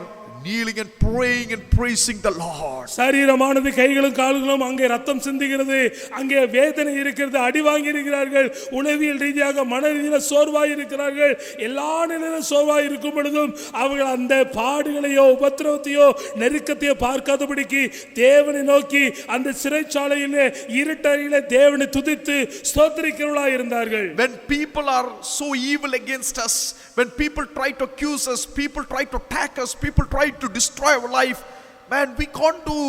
kneeling and praying and praising the Lord. சரீரமானது கைகளும் கால்களும் அங்கே ரத்தம் சிந்துகிறது, அங்கே வேதனை இருக்கிறது, அடி வாங்கி இருக்கிறார்கள், உளவியல் ரீதியாக மன ரீதியாக சோர்வாய் இருக்கிறார்கள். எல்லா நிலையிலும் சோர்வாய் இருக்கும் பொழுதும் அவர்கள் அந்த பாடுகளையோ உபத்திரவத்தையோ நெருக்கத்தையோ பார்க்காதபடிக்கு தேவனை நோக்கி அந்த சிறைச்சாலையிலே இருட்டறையிலே தேவனை துதித்து ஸ்தோத்திரிக்கிறவர்களாய் இருந்தார்கள். When people are so evil against us, when people try to accuse us, people try to attack us, people try to destroy our life, man, we can't do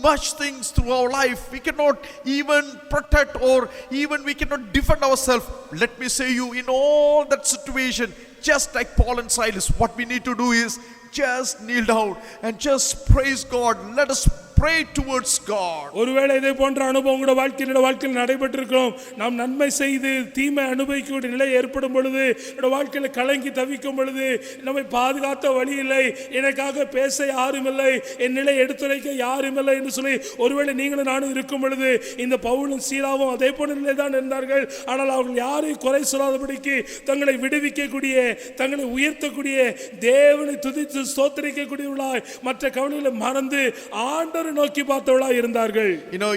much things through our life. We cannot even protect or even we cannot defend ourselves. Let me say you, in all that situation, just like Paul and Silas, what we need to do is just kneel down and just praise God. Let us pray towards God. ஒருவேளை இதே போன்ற அனுபவம் உங்களுடைய வாழ்க்கையில் நடைபெற்றிருக்கும். நாம் நன்மை செய்து தீமை அனுபவிக்கக்கூடிய நிலை ஏற்படும் பொழுது, என்னுடைய வாழ்க்கையில் கலங்கி தவிக்கும் பொழுது, நம்மை பாதுகாத்த வழி இல்லை, எனக்காக பேச யாரும் இல்லை, என் நிலை எடுத்துரைக்க யாரும் இல்லை என்று சொல்லி ஒருவேளை நீங்களும் நானும் இருக்கும் பொழுது, இந்த பவுலும் சீலாவும் அதே போன்ற நிலை தான் இருந்தார்கள். ஆனால் அவர்கள் யாரையும் குறை சொல்லாதபடிக்கு தங்களை விடுவிக்கக்கூடிய, தங்களை உயர்த்தக்கூடிய, தேவனை துதித்து ஸ்தோத்திரிக்கக்கூடியவர்களாய் மற்ற கவலைகளை மறந்து ஆண்டவரை நோக்கி பார்த்தவர்களாய் இருந்தார்கள்.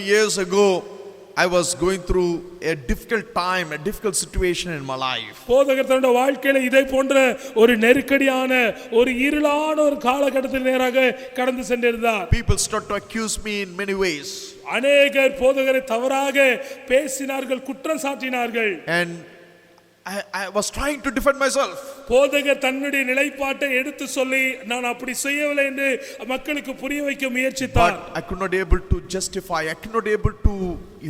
Years ago I was going through a difficult time, a difficult situation in my life. போதகர் தன்னுடைய வாழ்க்கையில இதே போன்ற ஒரு நெருக்கடியான ஒரு இருளான ஒரு காலகட்டத்தில் நேராக கடந்து சென்றிருந்தார். People start to accuse me in many ways. அநேகர் போதகரை தவறாக பேசினார்கள், குற்றம் சாட்டினார்கள். And I was trying to defend myself. போதகர் தன்னுடைய நிலைப்பாட்டை எடுத்து சொல்லி நான் அப்படி செய்யவில்லை என்று மக்களுக்கு புரிய வைக்க முயற்சித்தார். But I could not able to justify, I could not able to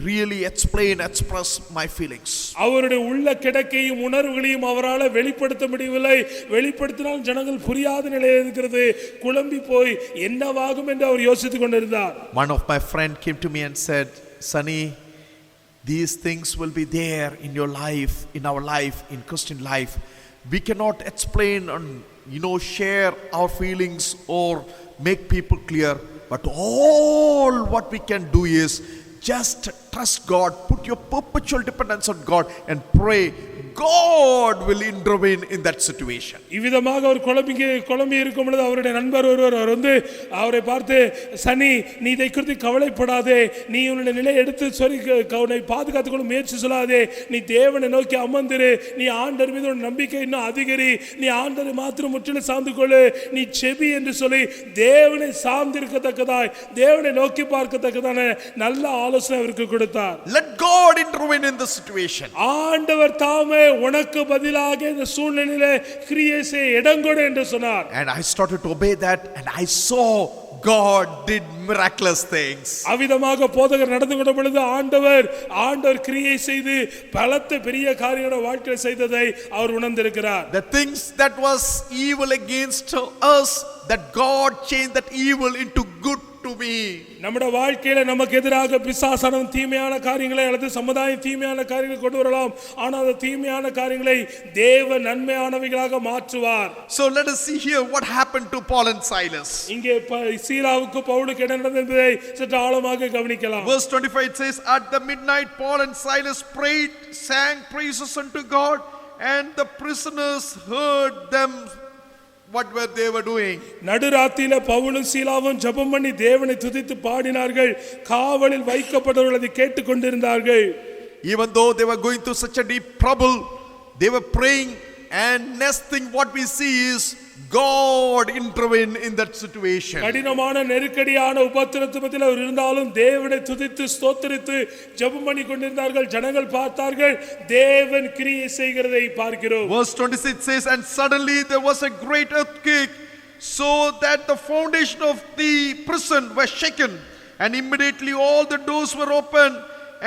really express my feelings. அவருடைய உள்ள கிடக்கையும் உணர்வுகளையும் அவரால் வெளிப்படுத்த முடியவில்லை. வெளிப்படுத்தினால் ஜனங்கள் புரியாத நிலையில் இருக்கிறது. குழம்பி போய் என்னவாகும் என்று அவர் யோசித்துக் கொண்டிருந்தார். One of my friend came to me and said, Sunny, these things will be there in your life, in our life, in Christian life. We cannot explain and share our feelings or make people clear, but all what we can do is just trust God, put your perpetual dependence on God and pray. God will intervene in that situation. இவ்விதமாக அவர் குழம்பி இருக்கும் பொழுது அவருடைய நண்பர் ஒருவர் வந்து அவரை பார்த்து, சனி நீ இதை குறித்து கவலைப்படாதே, நீ உன்னுடைய நிலை எடுத்து சொல்லி உன்னை பாதுகாத்துக் கொள்ள முயற்சி சொல்லாதே, நீ தேவனை நோக்கி அமர்ந்திரு, நீ ஆண்டவர் மீது உன் நம்பிக்கை இன்னும் அதிகரி, நீ ஆண்டவரை மாத்திரம் முற்றிலும் சார்ந்து கொள்ளு, நீ செபி என்று சொல்லி தேவனை சார்ந்திருக்கத்தக்கதாய், தேவனை நோக்கி பார்க்கத்தக்கதான நல்ல ஆலோசனை அவருக்கு கொடுத்தார். Let God intervene in the situation. ஆண்டவர் தாமே உனக்கு பதிலாக இந்த சூழ்நிலையிலே கிரியை செய்ய இடங்கொடு என்று சொன்னார். And I started to obey that and I saw God did miraculous things. அவிதமாக போதகர் நடந்து கொண்ட பொழுது ஆண்டவர் கிரியை செய்து பலத்த பெரிய காரியங்களை வாழ்க்கையில் செய்ததை அவர் உணர்ந்திருக்கிறார். The things that was evil against us, that God changed that evil into good to me. நம்முடைய வாழ்க்கையில நமக்கு எதிராக பிசாசானவன் தீமையான காரியங்களை அல்லது சமுதாயம் தீமையான காரியங்களை கொண்டு வரலாம். ஆனால் அந்த தீமையான காரியங்களை தேவன் நன்மையானவைகளாக மாற்றுவார். So let us see here what happened to Paul and Silas. இங்கே சீலாவுக்கு பவுலுக்கு என்ன நடந்தது என்பதை சற்று ஆழமாக கவனிக்கலாம். Verse 25 it says, at the midnight Paul and Silas prayed, sang praises unto God, and the prisoners heard them what they were doing. நடுராத்திரியில பவுலும் சீலாவும் ஜெபம் பண்ணி தேவனை துதித்து பாடினார்கள். காவலில் வைக்கப்பட்டவர்கள் அதை கேட்டுக்கொண்டிருந்தார்கள். Even though they were going through such a deep trouble, they were praying, and next thing what we see is God intervened in that situation. கடினமான நெருக்கடியான உபத்திரவத்து மத்தியில் அவர் இருந்தாலும் தேவனை துதித்து ஸ்தோத்திரித்து ஜெபம் பண்ணி கொண்டிருந்தார்கள். ஜனங்கள் பார்த்தார்கள், தேவன் கிரியை செய்கிறதை பார்க்கிறோம். Verse 26 says, and suddenly there was a great earthquake, so that the foundation of the prison was shaken, and immediately all the doors were opened,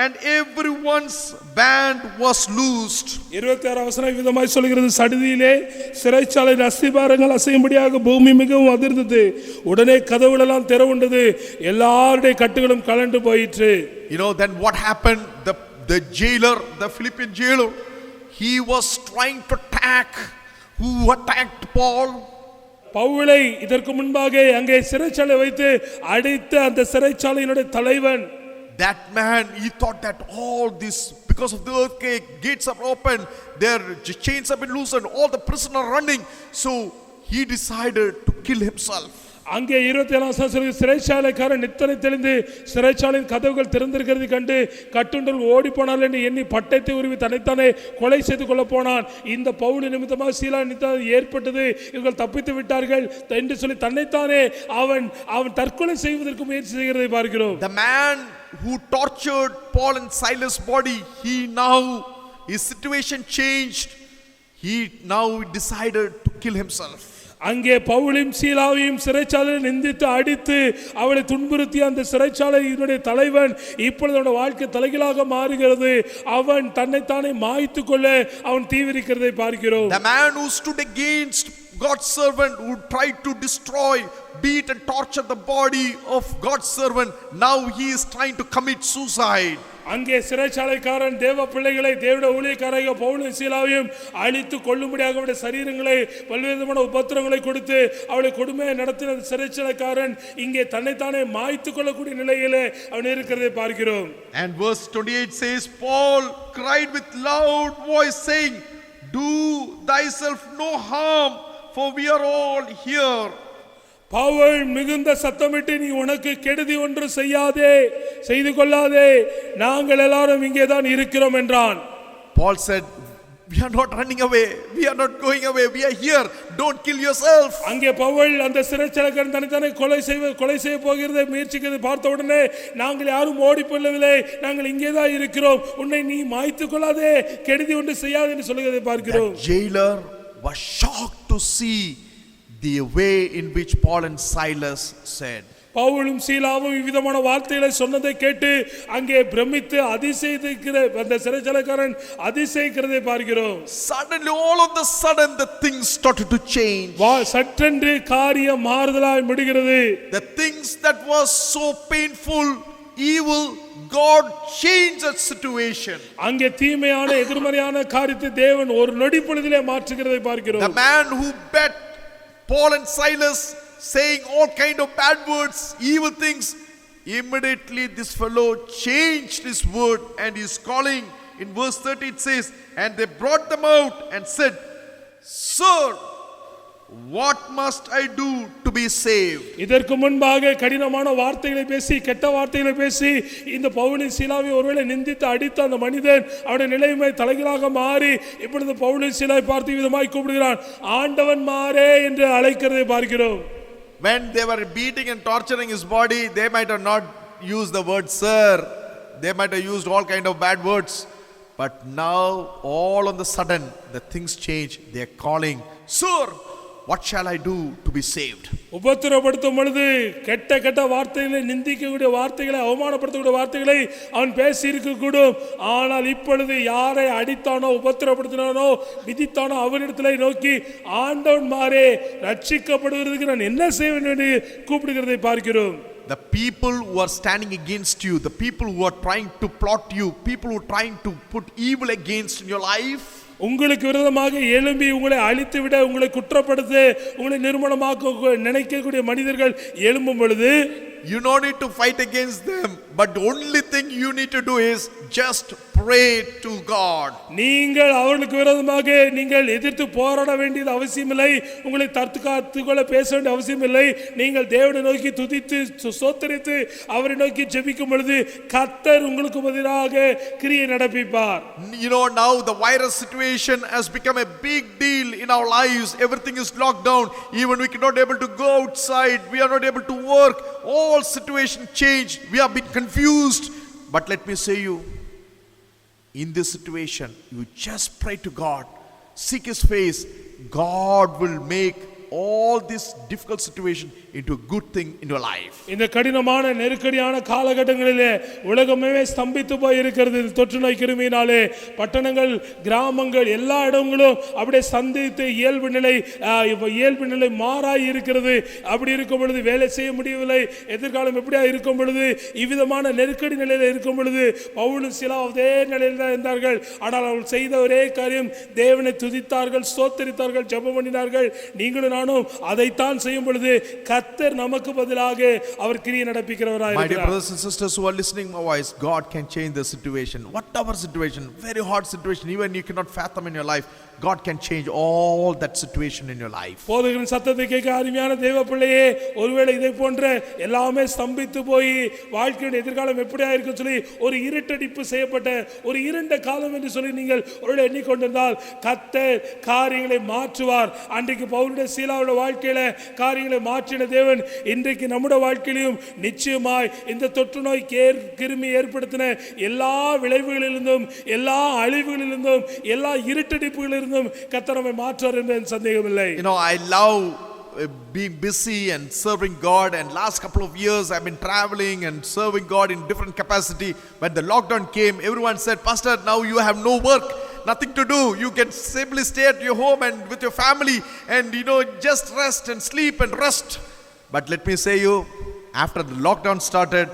and everyone's band was loosed. 26 வசனம் விதமாய் சொல்கிறது, சடுதியிலே சிறைச்சாலை அஸ்திபாரங்கள் அசையும்படியாக பூமி மிகவும் அதிர்ந்தது. உடனே கதவுகள் எல்லாம் திறவுண்டது, எல்லாருடைய கட்டுகளும் கலண்டு போயிற்று. You know, then what happened? The jailer, the Philippian jailer, he was trying to attack. Who attacked Paul? பவுலை இதற்கு முன்பாக அங்கே சிறைச்சாலை வைத்து அடைத்த அந்த சிறைச்சாலையினுடைய தலைவன், that man, he thought that all this, because of the earthquake, gates are open, their chains have been loosened, all the prisoners are running, so he decided to kill himself. அங்கே 27 சிறைச்சாலைக்காரன் நித்தனை தெளிந்து சிறைச்சாலையின் கதவுகள் திறந்திருக்கிறது கண்டு கட்டுண்டல் ஓடி போனால் என்று எண்ணி பட்டத்தை உருவி தன்னைத்தானே கொலை செய்து கொள்ள போனான். இந்த பவுல் நிமித்தமாக சீலா நிமித்தமாக ஏற்பட்டது, இவர்கள் தப்பித்து விட்டார்கள் என்று சொல்லி தன்னைத்தானே அவன் தற்கொலை செய்வதற்கு முயற்சி செய்கிறதை பார்க்கிறோம். The man who tortured Paul and Silas' body, his situation changed. He now decided to kill himself. அங்கே பவுலையும் சீலாவையும் சிறைச்சாலையில் நிந்தித்து அடித்து அவளை துன்புறுத்திய அந்த சிறைச்சாலையினுடைய தலைவன் இப்பொழுது அவனுடைய வாழ்க்கை தலைகீழாக மாறுகிறது. அவன் தன்னைத்தானே மாய்த்து கொள்ள அவன் தீவிரிக்கிறதை பார்க்கிறோம். The man who stood against God's servant, who tried to destroy, beat and torture the body of God's servant, now he is trying to commit suicide. அங்கே சிறைச்சாலைக்காரன் தேவ பிள்ளைகளை தேவனுடைய ஊழியக்காரங்க பவுலையும் சீலாவையும் அழித்து கொள்ளும்படியாக அவருடைய சரீரங்களை பல்வேறுமான உபத்திரங்களை கொடுத்து அவளை கொடுமையை நடத்தின சிறைச்சாலைக்காரன் இங்கே தன்னைத்தானே மாய்த்து கொள்ளக்கூடிய நிலையிலே அவன் இருக்கிறதை பார்க்கிறோம். And verse 28 says, Paul cried with loud voice saying, do thyself no harm, for we are all here. Pavul மிகுந்த சத்தமிட்டு, நீ உனக்கு கெடுதி ஒன்று செய்து கொள்ளாதே, நாங்கள் எல்லாரும் இங்கே தான் இருக்கிறோம் என்றான். Paul said, we are not running away, we are not going away, we are here, don't kill yourself. அங்கே பவுல் அந்த சிறைச்சாலைக்காரன் தன்னைத்தானே கொலை செய்ய போகிறதை முயற்சிக்கிறதை பார்த்த உடனே, நாங்கள் யாரும் ஓடி போகவில்லை, நாங்கள் இங்கே தான் இருக்கிறோம், உன்னை நீ மாய்த்து கொள்ளாதே, கெடுதி ஒன்று செய்யாதே என்று சொல்லுகிறதை பார்க்கிறோம். The jailer was shocked to see the way in which Paul and Silas said. பவுலும் சீலாவும் விதமான வார்த்தைகளை சொன்னதை கேட்டு அங்கே பிரமித்து அதிசயிக்கிற அந்த சிறைச்சாலைக்காரன் அதிசயிக்கிறதை பார்க்கிறோம். Suddenly, all of the sudden, the things started to change. சற்றென்று காரியம் மாறுதலாய் முடிகிறது. The things that was so painful, evil, God changed that situation. அங்கே தீமையான எதிர்மறையான காரியத்தை தேவன் ஒரு நொடி பொழுதிலே மாற்றுகிறதை பார்க்கிறோம். The man who bet Paul and Silas, saying all kind of bad words, evil things, immediately this fellow changed his word and is calling. In verse 30 it says, and they brought them out and said, sir, what must I do to be saved? இதற்கு முன்பாக கடினமான வார்த்தைகளை பேசி கெட்ட வார்த்தைகளை பேசி இந்த பவுலின் சீலாவை ஒருவேளை நிந்தித்து அடித்த அந்த மனிதன் அவருடைய நிலைமை தலைகீழாக மாறி இப்பொழுது பவுலின் சீலாவை பார்த்து விதமாய் கூப்பிடுகிறான், ஆண்டவன் மாறே என்று அழைக்கிறதை பார்க்கிறோம். When they were beating and torturing his body, they might have not used the word sir, they might have used all kind of bad words, but now all on the sudden the things change. They are calling, sir, what shall I do to be saved? உபத்திரப்படுத்தும் பொழுது கெட்ட வார்த்தைகளை, நிந்திக்கக்கூடிய வார்த்தைகளை, அவமானப்படுத்தக்கூடிய வார்த்தைகளை அவன் பேசி இருக்க கூடும். ஆனால் இப்பொழுது யாரை அடித்தானோ, உபத்திரப்படுத்தினானோ, விதித்தானோ அவரிடத்திலே நோக்கி, ஆண்டவன் மாறே, ரட்சிக்கப்படுவதற்கு நான் என்ன செய்வேன் என்று கூப்பிடுகிறதை பார்க்கிறோம். the people who are standing against you, the people who are trying to plot you, people who are trying to put evil against in your life, உங்களுக்கு விரோதமாக எழும்பி உங்களை அழித்து விட, உங்களை குற்றப்படுத்த, உங்களை நிர்மூலமாக்க நினைக்கக்கூடிய மனிதர்கள் எழும்பும் பொழுது, you don't need to fight against them, but the only thing you need to do is just pray to God. நீங்கள் அவர்களுக்கு விரோதமாக நீங்கள் எதிர்த்து போராட வேண்டியது அவசியமில்லை, உங்களை தற்காத்துக்கொள்ள பேச வேண்டிய அவசியமில்லை. நீங்கள் தேவனை நோக்கி துதித்து ஸ்தோத்திரித்து அவரை நோக்கி ஜெபிக்கும் பொழுது கர்த்தர் உங்களுக்கு பதிலாக கிரியை நடப்பிப்பார். You know, now the virus situation has become a big deal in our lives. Everything is locked down. Even we cannot able to go outside. We are not able to work. All situation changed. We have been confused. But let me say you, in this situation, you just pray to God, seek His face. God will make all this difficult situation into a good thing in your life. இந்த கடினமான நெருக்கடியான காலகட்டங்களிலே உலகமே ஸ்தம்பித்து போய் இருக்கிறது. தொற்று நோய் கிருமியினாலே பட்டணங்கள், கிராமங்கள், எல்லா இடங்களும் அப்படியே சந்தித்து இயல்பு நிலை மாறாய் இருக்கிறது. அப்படி இருக்கும் பொழுது வேலை செய்ய முடியவில்லை. எதிர்காலம் எப்படியா இருக்கும் பொழுது, இவ்விதமான நெருக்கடி நிலையில் இருக்கும் பொழுது பவுலும் சீலாவும் அதே நிலையில் தான் இருந்தார்கள். ஆனால் அவர்கள் செய்த ஒரே காரியம், தேவனை துதித்தார்கள், ஸ்தோத்திரித்தார்கள், ஜெபம் பண்ணினார்கள். நீங்களும் நானும் அதைத்தான் செய்யும் பொழுது கர்த்தர் நமக்கு பதிலாக அவர் கிரியை நடப்பிக்கிறவராய் My dear இருக்கிறார். brothers and sisters who are listening my voice, God can change the situation. Whatever situation, very hard situation, even you cannot fathom in your life, God can change all that situation in your life. போதகரின் சத்தத்தை கேட்க அருமையான தேவ பிள்ளையே, ஒருவேளை இதை போன்ற எல்லாமே ஸ்தம்பித்து போய் வாழ்க்கையின் எதிர்காலம் எப்படியா இருக்கும் சொல்லி ஒரு இருட்டடிப்பு செய்யப்பட்ட ஒரு இருண்ட காலம் என்று சொல்லி நீங்கள் ஒருவேளை எண்ணிக்கொண்டிருந்தால் கர்த்தர் காரியங்களை மாற்றுவார். அன்றைக்கு பவுலுடைய சீலாவுடைய வாழ்க்கையில காரியங்களை மாற்றின தேவன் இன்றைக்கு நம்முடைய வாழ்க்கையிலும் நிச்சயமாய் இந்த தொற்று நோய் கிருமி ஏற்படுத்தின எல்லா விளைவுகளிலிருந்தும், எல்லா அழிவுகளிலிருந்தும், எல்லா இருட்டடிப்புகளிலிருந்தும் கர்த்தர் நம்மை மாற்றுவார் என்பதில் சந்தேகமில்லை. You know, I love being busy and serving God, and last couple of years I've been traveling and serving God in different capacity. When the lockdown came, everyone said, Pastor, now you have no work, nothing to do, you can simply stay at your home and with your family and just rest and sleep and rest. But let me say you, after the lockdown started,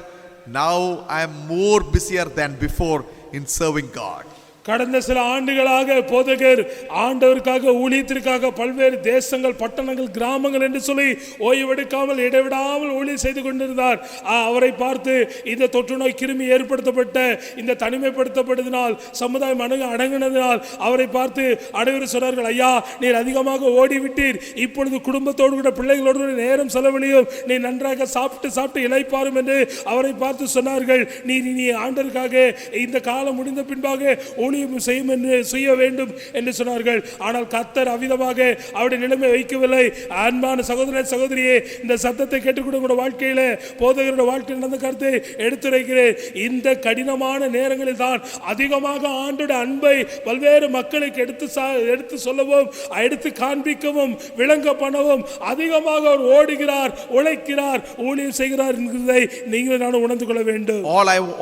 now I am more busier than before in serving God. கடந்த சில ஆண்டுகளாக போதகர் ஆண்டவருக்காக ஊழியத்திற்காக பல்வேறு தேசங்கள், பட்டணங்கள், கிராமங்கள் என்று சொல்லி ஓய்வெடுக்காமல் இடைவிடாமல் ஊழியம் செய்து கொண்டிருந்தார். அவரை பார்த்து இந்த தொற்று நோய் கிருமி ஏற்படுத்தப்பட்ட இந்த தனிமைப்படுத்தப்பட்டதினால், சமுதாயம் அடங்கினதினால் அவரை பார்த்து அனைவரும் சொன்னார்கள், ஐயா நீர் அதிகமாக ஓடிவிட்டீர், இப்பொழுது குடும்பத்தோடு கூட பிள்ளைகளோடு கூட நேரம் செலவழியும், நீ நன்றாக சாப்பிட்டு இளைப்பாரும் என்று அவரை பார்த்து சொன்னார்கள். நீ ஆண்டவருக்காக இந்த காலம் முடிந்த பின்பாக செய்ய வேண்டும் என்று சொன்னார்கள். ஆனால் கர்த்தர் அவிதமாக அவருடைய நிலைமை வைக்கவில்லை. அன்பான சகோதர சகோதரியே, இந்த சத்தத்தை கேட்டுக்கொண்டு வாழ்க்கையில போதகருடைய வாழ்க்கையில் நடந்த கருத்தை எடுத்துரைக்கிறேன். இந்த கடினமான நேரங்களில் தான் அதிகமாக ஆண்டோட அன்பை பல்வேறு மக்களுக்கு எடுத்து சொல்லவும், எடுத்து காண்பிக்கவும், விளங்க பண்ணவும் அதிகமாக அவர் ஓடுகிறார், உழைக்கிறார், ஊழியம் செய்கிறார் என்கிறதை நீங்கள் நானும் உணர்ந்து கொள்ள வேண்டும்.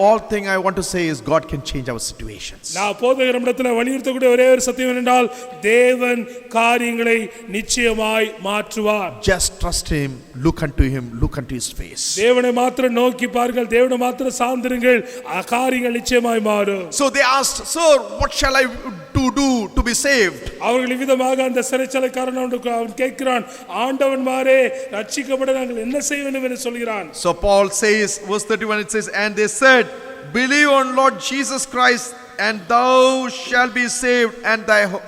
All thing I want to say is God can change our situations. போதகரிடத்தில் வலியுறுத்தக்கூடிய ஒரே ஒரு சத்தியம் என்றால், தேவன் காரியங்களை நிச்சயமாய் மாற்றுவார். Just trust Him, look unto Him, look unto His face. தேவனை மாத்திரம் நோக்கி பாருங்கள், தேவனை மாத்திரம் சார்ந்திருங்கள், காரியங்கள் நிச்சயமாய் மாறும். So they asked, Sir, what shall I do to be saved? அவர்கள் விதமாக அந்த சிறைச்சாலைக்காரன் அவன் கேட்கிறான், ஆண்டவன் மாறே ரட்சிக்கப்பட நாங்கள் என்ன செய்ய வேண்டும் என்று சொல்கிறான். So Paul says, verse 31, it says, and they said, believe on Lord Jesus Christ and thou shall be saved and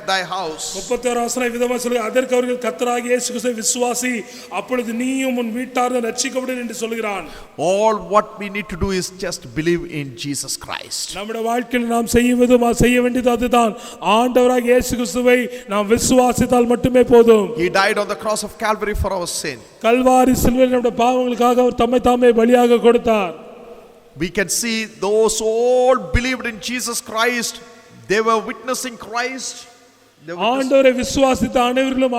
thy house. 31 வசனம் விதமா சொல்லி, அதற்கு அவர்கள் கர்த்தராகிய இயேசு கிறிஸ்துவை விசுவாசி, அப்பொழுது நீயும் உன் வீட்டாரும் ரட்சிக்கப்படுவீர்கள் என்று சொல்கிறான். All what we need to do is just believe in Jesus Christ. நம்முடைய வாழ்க்கையில் நாம் செய்ய வேண்டியது அதுதான். ஆண்டவராகிய இயேசு கிறிஸ்துவை நாம் விசுவாசித்தால் மட்டுமே போதும். He died on the cross of Calvary for our sin. Kalvari சிலுவையில் நம்முடைய பாவங்களுக்காக அவர் தம்மை தாமே பலியாக கொடுத்தார். We can see those who all believed in Jesus Christ, they were witnessing Christ. ஆண்டவரை விசுவாசித்த அனைவரும்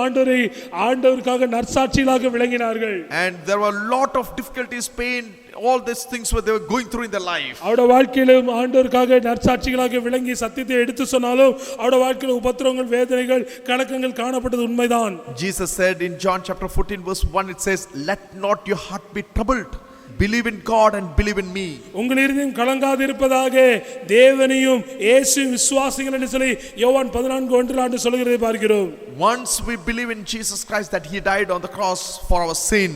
ஆண்டவருக்காக நற்சாட்சிகளாக விளங்கினார்கள். And there were a lot of difficulties, pain, all these things were they were going through in their life. அவருடைய வாழ்க்கையிலும் ஆண்டவருக்காக நற்சாட்சிகளாக விளங்கி சத்தியத்தை எடுத்து சொன்னாலும் அவருடைய வாழ்க்கையில் உபத்திரவங்கள், வேதனைகள், கலக்கங்கள் காணப்பட்டது உண்மைதான். Jesus said in John chapter 14 verse 1, it says, let not your heart be troubled. believe in God and believe in me. உங்கள் இருதயம் கலங்காதிருப்பதாக தேவனையும் இயேசுவையும் விசுவாசிங்கள் என்று சொல்லி யோவான் 14:1 சொல்கிறதை பார்க்கிறோம். Once we believe in Jesus Christ that he died on the cross for our sin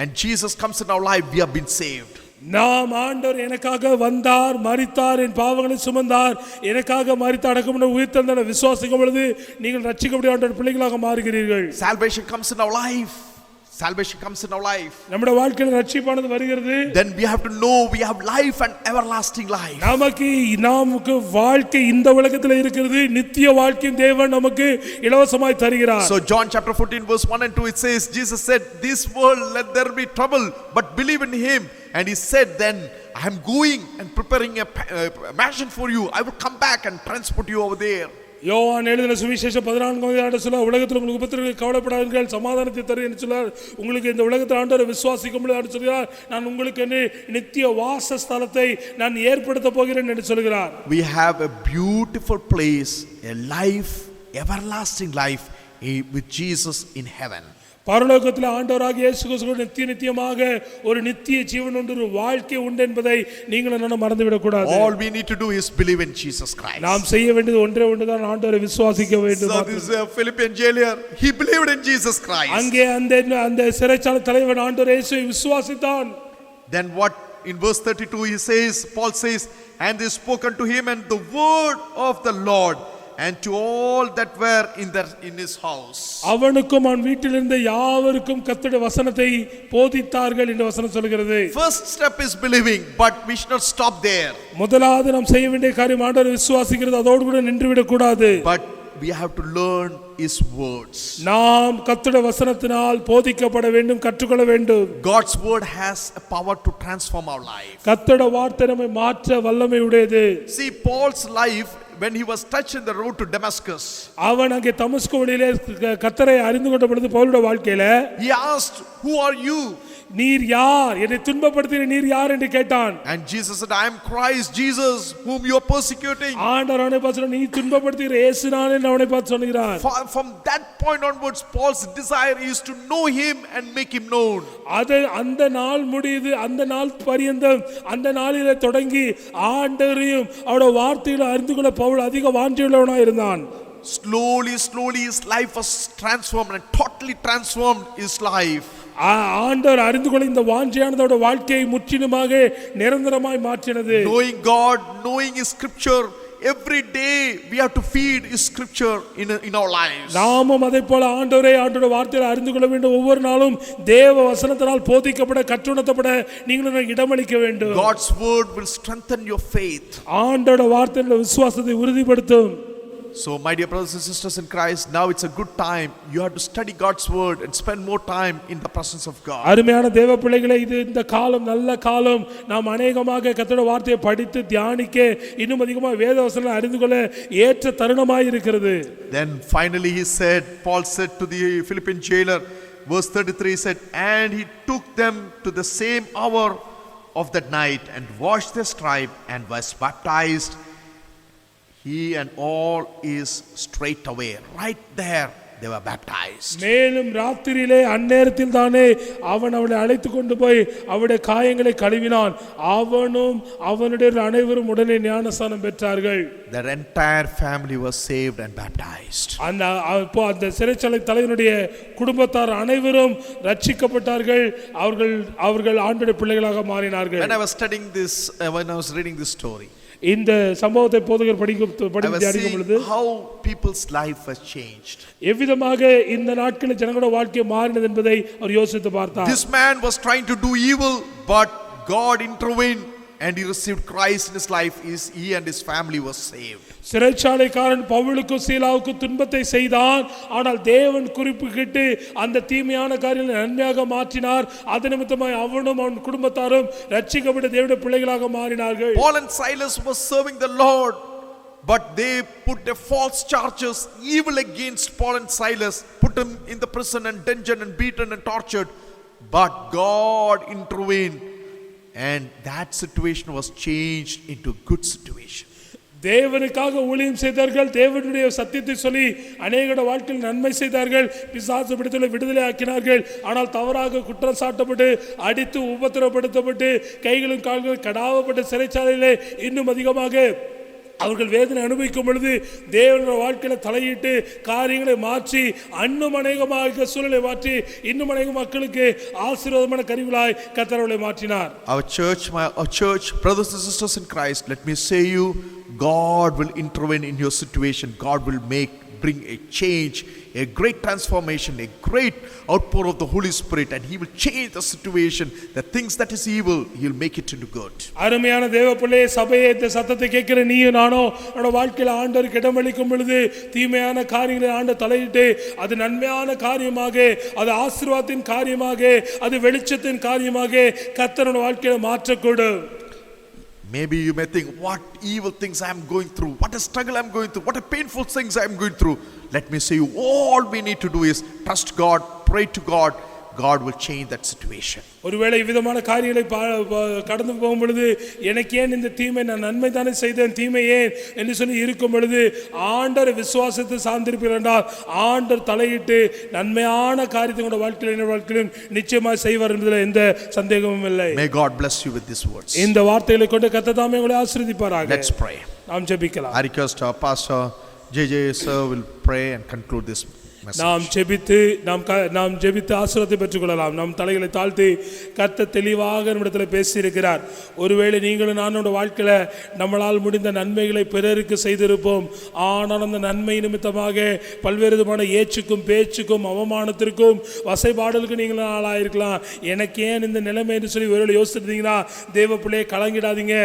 and Jesus comes in our life, we have been saved. நாம் ஆண்டவர் எனக்காக வந்தார், மரித்தார், என் பாவங்களை சுமந்தார், எனக்காக மரித்து அடக்கம் உயிர்த்தெழுந்தார் விசுவாசிக்கும் பொழுது நீங்கள் ரட்சிக்கப்பட்ட ஆண்டவர் பிள்ளைகளாக மாறுகிறீர்கள். Salvation comes in our life. Salvation comes in our life. நம்முடைய வாழ்க்கையில் ரட்சிப்பானது வருகிறது. Then we have to know we have life and everlasting life. நமக்கு வாழ்க்கை இந்த உலகத்தில் இருக்கிறது, நித்திய வாழ்க்கையின் தேவன் நமக்கு இலவசமாய் தருகிறார். So John chapter 14 verse 1 and 2 it says, Jesus said, this world let there be trouble, but believe in him. And he said, then I am going and preparing a mansion for you. I will come back and transport you over there. யோவான் எழுதின சுவிசேஷம் 14 சொல்ல உலகத்தில் உங்களுக்கு உபத்திரவங்கள் கவலைப்படாதீர்கள், சமாதானத்தை தருவேன் என்று சொல்றார். உங்களுக்கு இந்த உலகத்தில் ஆண்டவரை விசுவாசிக்கும் பொழுது சொல்கிறார், நான் உங்களுக்கு நித்திய வாசஸ்தலத்தை நான் ஏற்படுத்த போகிறேன் என்று சொல்கிறார். We have a beautiful place, a life, everlasting life with Jesus in heaven. பரலோகத்தில் ஆண்டவராகிய இயேசு கிறிஸ்து நித்தியமாக ஒரு நித்திய ஜீவன் உண்டு, ஒரு வாழ்க்கை உண்டு என்பதை நீங்கள் என்ன மறந்துவிடக் கூடாது. All we need to do is believe in Jesus Christ. நாம் செய்ய வேண்டியது ஒன்றே ஒன்றுதான், ஆண்டவரை விசுவாசிக்க வேண்டும். So this Philippian jailer, he believed in Jesus Christ. அங்கே அந்த சிறைச்சாலை தலைவன் ஆண்டவர் இயேசுவை விசுவாசித்தான். Then what in verse 32 he says, Paul says, and they spoke unto him and the word of the Lord and to all that were in his house. அவனுக்கும் அவன் வீட்டில் இருந்த யாவருக்கும் கர்த்தருடைய வசனத்தை போதித்தார்கள் என்று வசனம் சொல்கிறது. First step is believing, but we should not stop there. முதலாவது நாம் செய்ய வேண்டிய காரியம் ஆண்டவரை விசுவாசிக்கிறது, அதோடு கூட நின்று விடக் கூடாது. But we have to learn his words. நாம் கர்த்தருடைய வசனத்தினால் போதிக்கப்பட வேண்டும், கற்றுக்கொள்ள வேண்டும். God's word has a power to transform our life. கர்த்தருடைய வார்த்தை நம்மை மாற்ற வல்லமை உடையது. See Paul's life when he was touched in the road to Damascus, அவன் அங்கே தமஸ்கு வழியிலே கர்த்தரை அறிந்து கொண்ட பொழுது பவுலுடைய வாழ்க்கையில he asked, who are you? நீர் யார், என்னை துன்பப்படுத்தின நீர் யார் என்று கேட்டான். And Jesus said, I am Christ Jesus whom you are persecuting. ஆண்டவர் அவனை பார்த்து நீ துன்பப்படுத்துகிற இயேசு நான் என்று அவனை பார்த்து சொல்கிறார். From that point onwards Paul's desire is to know him and make him known. அது அந்த நாள் முடியுது, அந்த நாள் பரியந்தம், அந்த நாளிலே தொடங்கி ஆண்டவரையும் அவருடைய வார்த்தைகளை அறிந்து கொள்ள பவுல் அதிக வாஞ்சையுள்ளவனாய் இருந்தான். Slowly his life was transformed and totally transformed his life. ஆண்டவர் அறிந்து கொள்ள இந்த வாஞ்சையானதோட வாழ்க்கையை முற்றிலுமாக நிரந்தரமாய் மாற்றினது. Knowing God, knowing his scripture, every day we have to feed his scripture in our lives. நாமும் அதே போல ஆண்டவருடைய வார்த்தையை அறிந்து கொள்ள வேண்டும். ஒவ்வொரு நாளும் தேவ வசனத்தினால் போதிக்கப்பட கற்றுணர்த்தப்பட நீங்கள் இடமளிக்க வேண்டும். God's word will strengthen your faith. ஆண்டவருடைய வார்த்தையில விசுவாசத்தை உறுதிப்படுத்தும். So my dear brothers and sisters in Christ, now it's a good time. You have to study God's word and spend more time in the presence of God. அருமையான தேவ பிள்ளைகளே, இது இந்த காலம் நல்ல காலம். நாம் அநேகமாக கர்த்தருடைய வார்த்தையை படித்து தியானிக்க, இன்னும் அதிகமாக வேத வசனங்களை அறிந்து கொள்ள ஏற்ற தருணமாய் இருக்கிறது. Then finally Paul said to the Philippian jailer, verse 33 said, and he took them to the same hour of that night and washed their stripe and was baptized, he and all is straight away. Right there they were baptized. மேலும் ராத்திரியிலே அந்நேரத்தில் தானே அவன் அவளை அழைத்து கொண்டு போய் அவருடைய காயங்களை கழுவினான். அவனும் அவனுடைய அனைவரும் உடனே ஞானஸ்நானம் பெற்றார்கள். Their entire family was saved and baptized. அந்த சிறைச்சாலை தலைவனுடைய குடும்பத்தார் அனைவரும் ரட்சிக்கப்பட்டார்கள். அவர்கள் ஆண்டவருடைய பிள்ளைகளாக மாறினார்கள். When I was studying this, when I was reading this story, இந்த சம்பவத்தை போதகர் படிக்கும் பொழுது how people's life has changed. எவ்விதமாக இந்த நாட்களில் ஜனங்களோட வாழ்க்கை மாறினது என்பதை அவர் யோசித்து பார்த்தார். This man was trying to do evil, but God intervened and he received Christ in his life. He and his family was saved. சிறைச்சாலைக்காரன் பவுலுக்கு சீலாவுக்கு துன்பத்தை செய்தான், ஆனால் தேவன் குறிப்பிட்டு அந்த தீமையான காரியங்களை நன்மையாக மாற்றினார். அது நிமித்தமாய் அவனும் அவன் குடும்பத்தாரும் ரட்சிக்கப்பட்ட தேவனுடைய பிள்ளைகளாக மாறினார்கள். Paul and Silas were serving the Lord, but they put a false charges, evil against Paul and Silas, put them in the prison and dungeon and beaten and tortured. But God intervened and that situation was changed into a good situation. தேவனுக்காக ஊழியம் செய்தார்கள், தேவனுடைய சத்தியத்தை சொல்லி அநேக வாழ்க்கையில் நன்மை செய்தார்கள், பிசாசு பிடித்துள்ள விடுதலை ஆக்கினார்கள். ஆனால் தவறாக குற்றம் சாட்டப்பட்டு அடித்து உபத்திரப்படுத்தப்பட்டு கைகளும் கால்களும் கடாவப்பட்ட சிறைச்சாலையிலே இன்னும் அதிகமாக அவர்கள் வேதனை அனுபவிக்கும் பொழுது தேவனுடைய வாழ்க்கையில தலையிட்டு காரியங்களை மாற்றி இன்னும் அநேகமாக சூழலை மாற்றி இன்னும் அநேக மக்களுக்கு ஆசீர்வாதமான கருவிகளாய் கர்த்தர் அவர்களை மாற்றினார். Our church, brothers and sisters in Christ, let me say you, God will intervene in your situation. God will bring a change, a great transformation, a great outpour of the Holy Spirit, and He will change the situation. The things that is evil, He'll make it into good. அருமையான தேவப்பிள்ளையே, சபையே, இந்த சத்தத்தை கேட்கிற நீயும் நானோ நம்முடைய வாழ்க்கையில் ஆண்டவருக்கு இடமளிக்கும் பொழுது தீமையான காரியங்களை ஆண்டு தலையிட்டு அது நன்மையான காரியமாக, அது ஆசீர்வாதத்தின் காரியமாக, அது வெளிச்சத்தின் காரியமாக கர்த்தருடைய வாழ்க்கையில மாற்றக்கூடும். Maybe you may think, what evil things I am going through, what a struggle I am going through, what a painful things I am going through. Let me say you, all we need to do is trust God, pray to God. God will change that situation. ஒருவேளை விதமான காரியங்களை கடந்து போகும் பொழுது எனக்கு ஏன் இந்த தீமை, நான் நன்மை தானே செய்தேன், தீமை ஏன் என்று சொல்லி இருக்கும் பொழுது ஆண்டவர் விசுவாசத்தை சார்ந்திருப்பீர்கள் என்றால் ஆண்டவர் தலையிட்டு நன்மையான காரியத்தை உங்களுடைய வாழ்க்கையிலும் நிச்சயமாக செய்வார் என்பதில் எந்த சந்தேகமும் இல்லை. May God bless you with these words. இந்த வார்த்தைகளை கொண்டு கர்த்தர் தாமே உங்களை ஆசீர்வதிப்பாராக. Let's pray. நாம் ஜெபிக்கலாம். I request our pastor JJ sir will pray and conclude this message. நாம் ஜெபித்து ஆசீர்வாதத்தை பெற்றுக்கொள்ளலாம். நம் தலைகளை தாழ்த்தி கர்த்தர் தெளிவாக நம்மிடத்தில் பேசியிருக்கிறார். ஒருவேளை நீங்களும் நானோட வாழ்க்கையில நம்மளால் முடிந்த நன்மைகளை பிறருக்கு செய்திருப்போம். ஆனால் அந்த நன்மை நிமித்தமாக பல்வேறு விதமான ஏச்சுக்கும் பேச்சுக்கும் அவமானத்திற்கும் வசைபாடலுக்கும் நீங்கள் ஆளாயிருக்கலாம். எனக்கு ஏன் இந்த நிலைமை என்று சொல்லி ஒருவேளை யோசிச்சிருந்தீங்கன்னா தேவ பிள்ளையை கலங்கிடாதீங்க.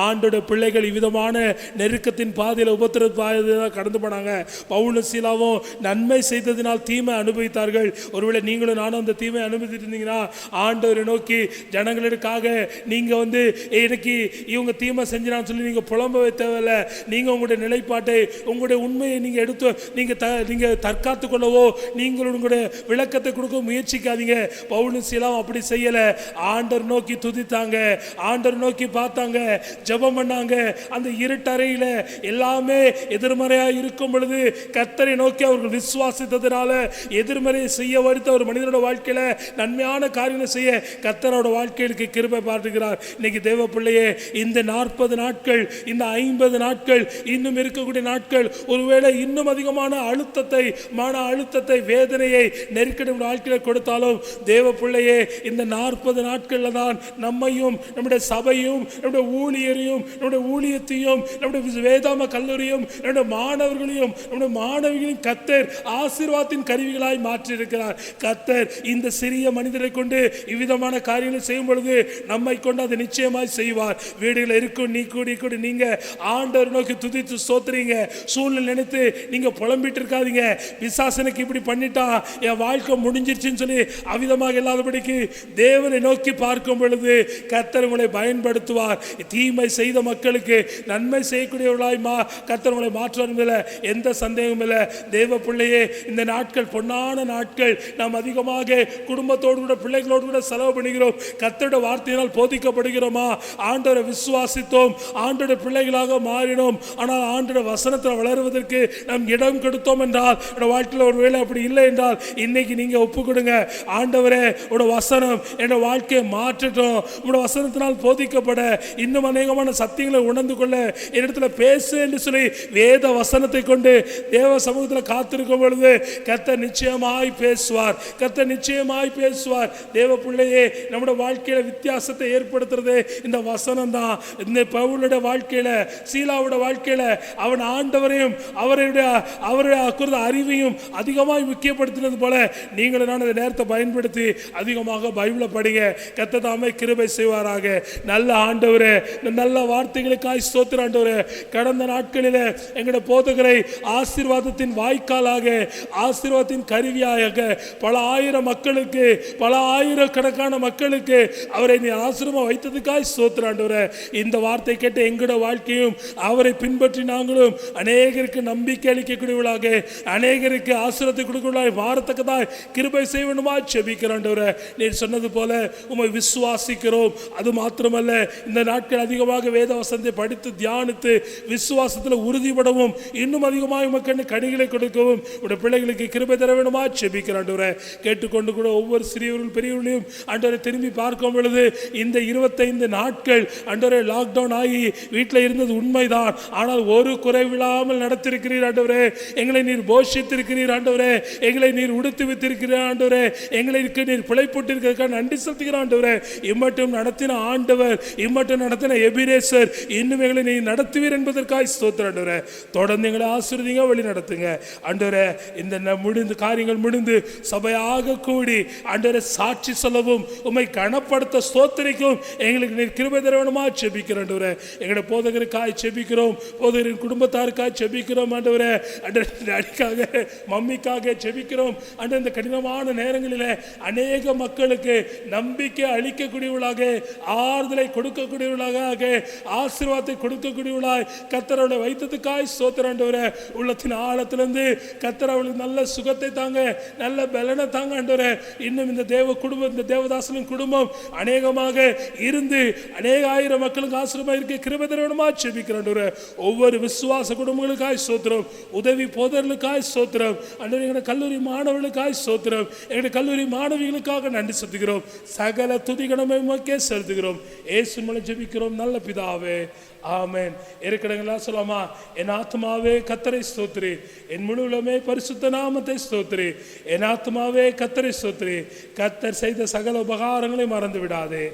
ஆண்டோட பிள்ளைகள் இவ்விதமான நெருக்கத்தின் பாதையில் உபத்திர பாதையில் கடந்து போனாங்க. பவுலும் சீலாவும் நன்மை செய்த தீமை அனுபவித்தார்கள். ஒருவேளை நீங்களும் நானும் அந்த தீமை அனுபவித்து இருந்தீங்கன்னா ஆண்டவரை நோக்கி ஜனங்களுக்காக நீங்க எனக்கு இவங்க தீமை செஞ்சான்னு சொல்லி நீங்க புலம்ப தேவையில்லை. நீங்க உங்களுடைய நிலைப்பாட்டை, உங்களுடைய உண்மையை நீங்க எடுத்து நீங்க தற்காத்து கொள்ளவோ உங்களுடைய விளக்கத்தை கொடுக்க முயற்சிக்காதீங்க. பவுலும் சீலாவும் அப்படி செய்யல. ஆண்டவர் நோக்கி துதித்தாங்க, ஆண்டவர் நோக்கி பார்த்தாங்க, ஜெபம் பண்ணாங்க. அந்த இருட்டறையில எல்லாமே எதிர்மறையா இருக்கும் பொழுது கர்த்தரை நோக்கி அவர்கள் விசுவாசித்த எதிர்மறை செய்ய வருத்த ஒரு மனிதனோட வாழ்க்கையில நன்மையான காரியங்களை செய்ய கர்த்தரோட வாழ்க்கைக்கு கிருபை பாராட்டுகிறார். இன்னைக்கு தேவ பிள்ளையே, இந்த 40 நாட்கள், இந்த 50 நாட்கள், இன்னும் இருக்கக்கூடிய நாட்கள் ஒருவேளை இன்னும் அதிகமான அழுத்தத்தை, மன அழுத்தத்தை, வேதனையை, நெருக்கடி வாழ்க்கையில கொடுத்தாலும் தேவ பிள்ளையே, இந்த 40 நாட்கள்ல தான் நம்மையும் நம்முடைய சபையும் நம்முடைய ஊழியரையும் நம்முடைய ஊழியத்தையும் நம்முடைய வேதாம கல்லூரியும் நம்முடைய மாணவர்களையும் நம்முடைய மாணவிகளையும் கர்த்தர் ஆசீர்வாதத்தின் கருவிகளாய் மாற்றி இருக்கிறார். கர்த்தர் இந்த சிறிய மனிதரை கொண்டு இவ்விதமான காரியங்களை செய்யும் பொழுது நம்மை கொண்டு அதை நிச்சயமாய் செய்வார். வீடுகள் இருக்கும் நீங்க ஆண்டவர் நோக்கி துதித்து ஸ்தோத்திரீங்க. சூழ்நிலை நினைத்து நீங்க புலம்பிட்டு இருக்காதீங்க. பிசாசனுக்கு இப்படி பண்ணிட்டா என் வாழ்க்கை முடிஞ்சிருச்சுன்னு சொல்லி அவிதமாக இல்லாதபடிக்கு தேவனை நோக்கி பார்க்கும் பொழுது கர்த்தர் உங்களை பயன்படுத்துவார். தீமை செய்த மக்களுக்கு நன்மை செய்யக்கூடியவர்களாய் கர்த்தர் உங்களை மாற்றுவார், எந்த சந்தேகமும் இல்லை. தேவ பிள்ளையே, இந்த நாட்கள் பொன்னான நாட்கள். நாம் அதிகமாக குடும்பத்தோடு கூட பிள்ளைகளோடு கூட செலவு பண்ணுகிறோம். கர்த்தருடைய வார்த்தையினால் போதிக்கப்படுகிறோமா? ஆண்டவரை விசுவாசித்தோம், ஆண்டோட பிள்ளைகளாக மாறினோம். ஆனால் ஆண்டோட வசனத்தில் வளருவதற்கு நாம் இடம் கொடுத்தோம் என்றால், வாழ்க்கையில் ஒரு வேளை அப்படி இல்லை என்றால் இன்னைக்கு நீங்க ஒப்பு கொடுங்க. ஆண்டவரே, உட வசனம் என் வாழ்க்கையை மாற்றட்டும். உட வசனத்தினால் போதிக்கப்பட இன்னும் அநேகமான சத்தியங்களை உணர்ந்து கொள்ள என்னிடத்துல பேசு என்று சொல்லி வேத வசனத்தை கொண்டு தேவ சமூகத்தில் காத்திருக்கும் பொழுது கர்த்தர் நிச்சயமாய் பேசுவார். கர்த்தர் நிச்சயமாய் பேசுவார். தேவ பிள்ளையே, நம்முடைய வாழ்க்கையில வித்தியாசத்தை ஏற்படுத்துறது இந்த வசனம் தான். இந்த பவுலுடைய வாழ்க்கையில, சீலாவுடைய வாழ்க்கையில அவன் ஆண்டவரையும் அவருடைய அறிவையும் அதிகமாய் முக்கியப்படுத்தினது போல நீங்களும் நான் அந்த நேரத்தை பயன்படுத்தி அதிகமாக பைபிளை படிங்க. கர்த்தர் தாமே கிருபை செய்வாராக. நல்ல ஆண்டவரே, நல்ல வார்த்தைகளுக்காய் ஸ்தோத்திரம் ஆண்டவரே. கடந்த நாட்களில் எங்களுடைய போதகரை ஆசீர்வாதத்தின் வாய்க்காலாக, ஆசீர்வாதத்தின் கருவியாக பல ஆயிரம் மக்களுக்கு, பல ஆயிரக்கணக்கான மக்களுக்கு அவரை நீ ஆசீர்வாதம் வைத்ததுக்காய் ஸ்தோத்திரம் ஆண்டவரே. இந்த வார்த்தை கேட்ட எங்களோட வாழ்க்கையும் அவரை பின்பற்றி நாங்களும் அநேகருக்கு நம்பிக்கை அளிக்கக்கூடியவர்களாக, அநேகருக்கு ஆசீர்வாதத்தை கொடுக்கக்கூடியவர்களாக மாறத்தக்கதாய் கிருபை செய்ய வேண்டுமா ஜெபிக்கிறோம் ஆண்டவரே. நீர் சொன்னது போல உம்மை விசுவாசிக்கிறோம். அது மாத்திரமல்ல, இந்த நாட்கள் அதிகமாக வேத வசனத்தை படித்து தியானித்து விசுவாசத்தில் உறுதிப்படவும் இன்னும் அதிகமாக உமக்கு கனிகளை கொடுக்கவும் உடைய பிள்ளைகளுக்கு கிருபை தர வேண்டுமா ஜெபிக்கிறோம் ஆண்டவரே. கேட்டுக்கொண்டு கூட ஒவ்வொரு சிறியவர்களும் பெரியவர்களையும் ஆண்டவரை திரும்பி பார்க்கும் பொழுது இந்த 25 நாட்கள் ஆண்டவரே லாக்டவுன் ஆகி வீட்டில் இருந்தது உண்மைதான். ஆனால் ஒரு குறைவில்லாமல் நடத்திருக்கிறீர் ஆண்டவரே. எங்களை நீர் போஷித்திருக்கிறீர் ஆண்டவரே. எங்களை நீர் உடுத்து வைத்திருக்கிறீர் ஆண்டவரே. எங்களுக்கு நீர் பிழைப்பட்டிருக்கிறதுக்காக நன்றி செலுத்துகிறோம் ஆண்டவரே. இம்மட்டும் நடத்தின ஆண்டவர், இம்மட்டும் நடத்தின எபிரேசர், இன்னும் எங்களை நீ நடத்துவீர் என்பதற்காக ஸ்தோத்திரம் ஆண்டவரே. தொடர்ந்து எங்களை ஆசீர்வதிங்க, வழி நடத்துங்க ஆண்டவரே. இந்த முடிந்து காரியங்கள் முடிந்து சபையாக கூடி ஆண்டவரே சாட்சி சொல்லவும் உம்மை கனப்படுத்த ஸ்தோத்திரிக்கும் எங்களுக்கு நீர் கிருபை தர வேண்டுமா ஜெபிக்கிறோம் ஆண்டவரே. எங்களுடைய போதகருக்காய் ஜெபிக்கிறோம், போதகரின் குடும்பத்தாருக்காய் ஜெபிக்கிறோம் ஆண்டவரே. டாடிக்காக மம்மிக்காக ஜெபிக்கிறோம் ஆண்டவரே. இந்த கடினமான நேரங்களில் அநேக மக்களுக்கு நம்பிக்கை அளிக்கக்கூடியவர்களாக, ஆறுதலை கொடுக்கக்கூடியவர்களாக, ஆசீர்வாதத்தை கொடுக்கக்கூடியவர்களாய் கர்த்தர் அவளை வைத்ததுக்காய் ஸ்தோத்திரம் ஆண்டவரே. உள்ளத்தின் ஆழத்திலிருந்து கர்த்தர் அவளுக்கு நல்ல சுகத்தை தாங்க, நல்ல பலனை தாங்க ஆண்டவரே. இன்னும் இந்த தேவ குடும்பம், இந்த தேவதாசனின் குடும்பம் அநேகமாக இருந்து அநேக ஆயிரம் மக்களுக்கு ஆசீர்வாதமாக இருக்க கிருபை தர வேண்டுமா ஜெபிக்கிறோம் ஆண்டவரே. ஒவ்வொரு விசுவாச குடும்பங்களுக்காய் ஸ்தோத்திரம், உதவி போதர்களுக்காய் ஸ்தோத்திரம் ஆண்டவரே. எங்களுடைய கல்லூரி மாணவர்களுக்காய் ஸ்தோத்திரம், எங்களுடைய கல்லூரி மாணவிகளுக்காக நன்றி செலுத்துகிறோம். சகல துதிகணமே உமக்கே செலுத்துகிறோம். இயேசு மூலம் ஜெபிக்கிறோம் நல்ல பிதாவே, ஆமென். இருக்கிறவங்களா சொல்லாமா? என் ஆத்மாவே கர்த்தரை ஸ்தோத்திரி, என் முழுவதுமே பரிசுத்த நாமத்தை ஸ்தோத்திரி. என் ஆத்மாவே கர்த்தரை ஸ்தோத்திரி, கர்த்தர் செய்த சகல உபகாரங்களை மறந்து விடாதே.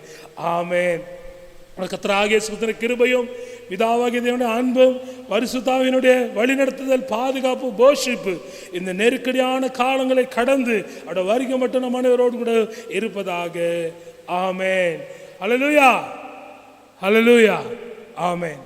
ஆமென். கர்த்தராகிய சுத்தர கிருபையும் பிதாவாகிய தேவனுடைய அன்பும் பரிசுத்தாவினுடைய வழிநடத்துதல், பாதுகாப்பு, போஷிப்பு இந்த நெருக்கடியான காலங்களை கடந்து அவருடைய வருகை மட்டும் நம் அனைவரோடு கூட இருப்பதாக. ஆமென். ஹல்லேலூயா, ஹல்லேலூயா, ஆமென்.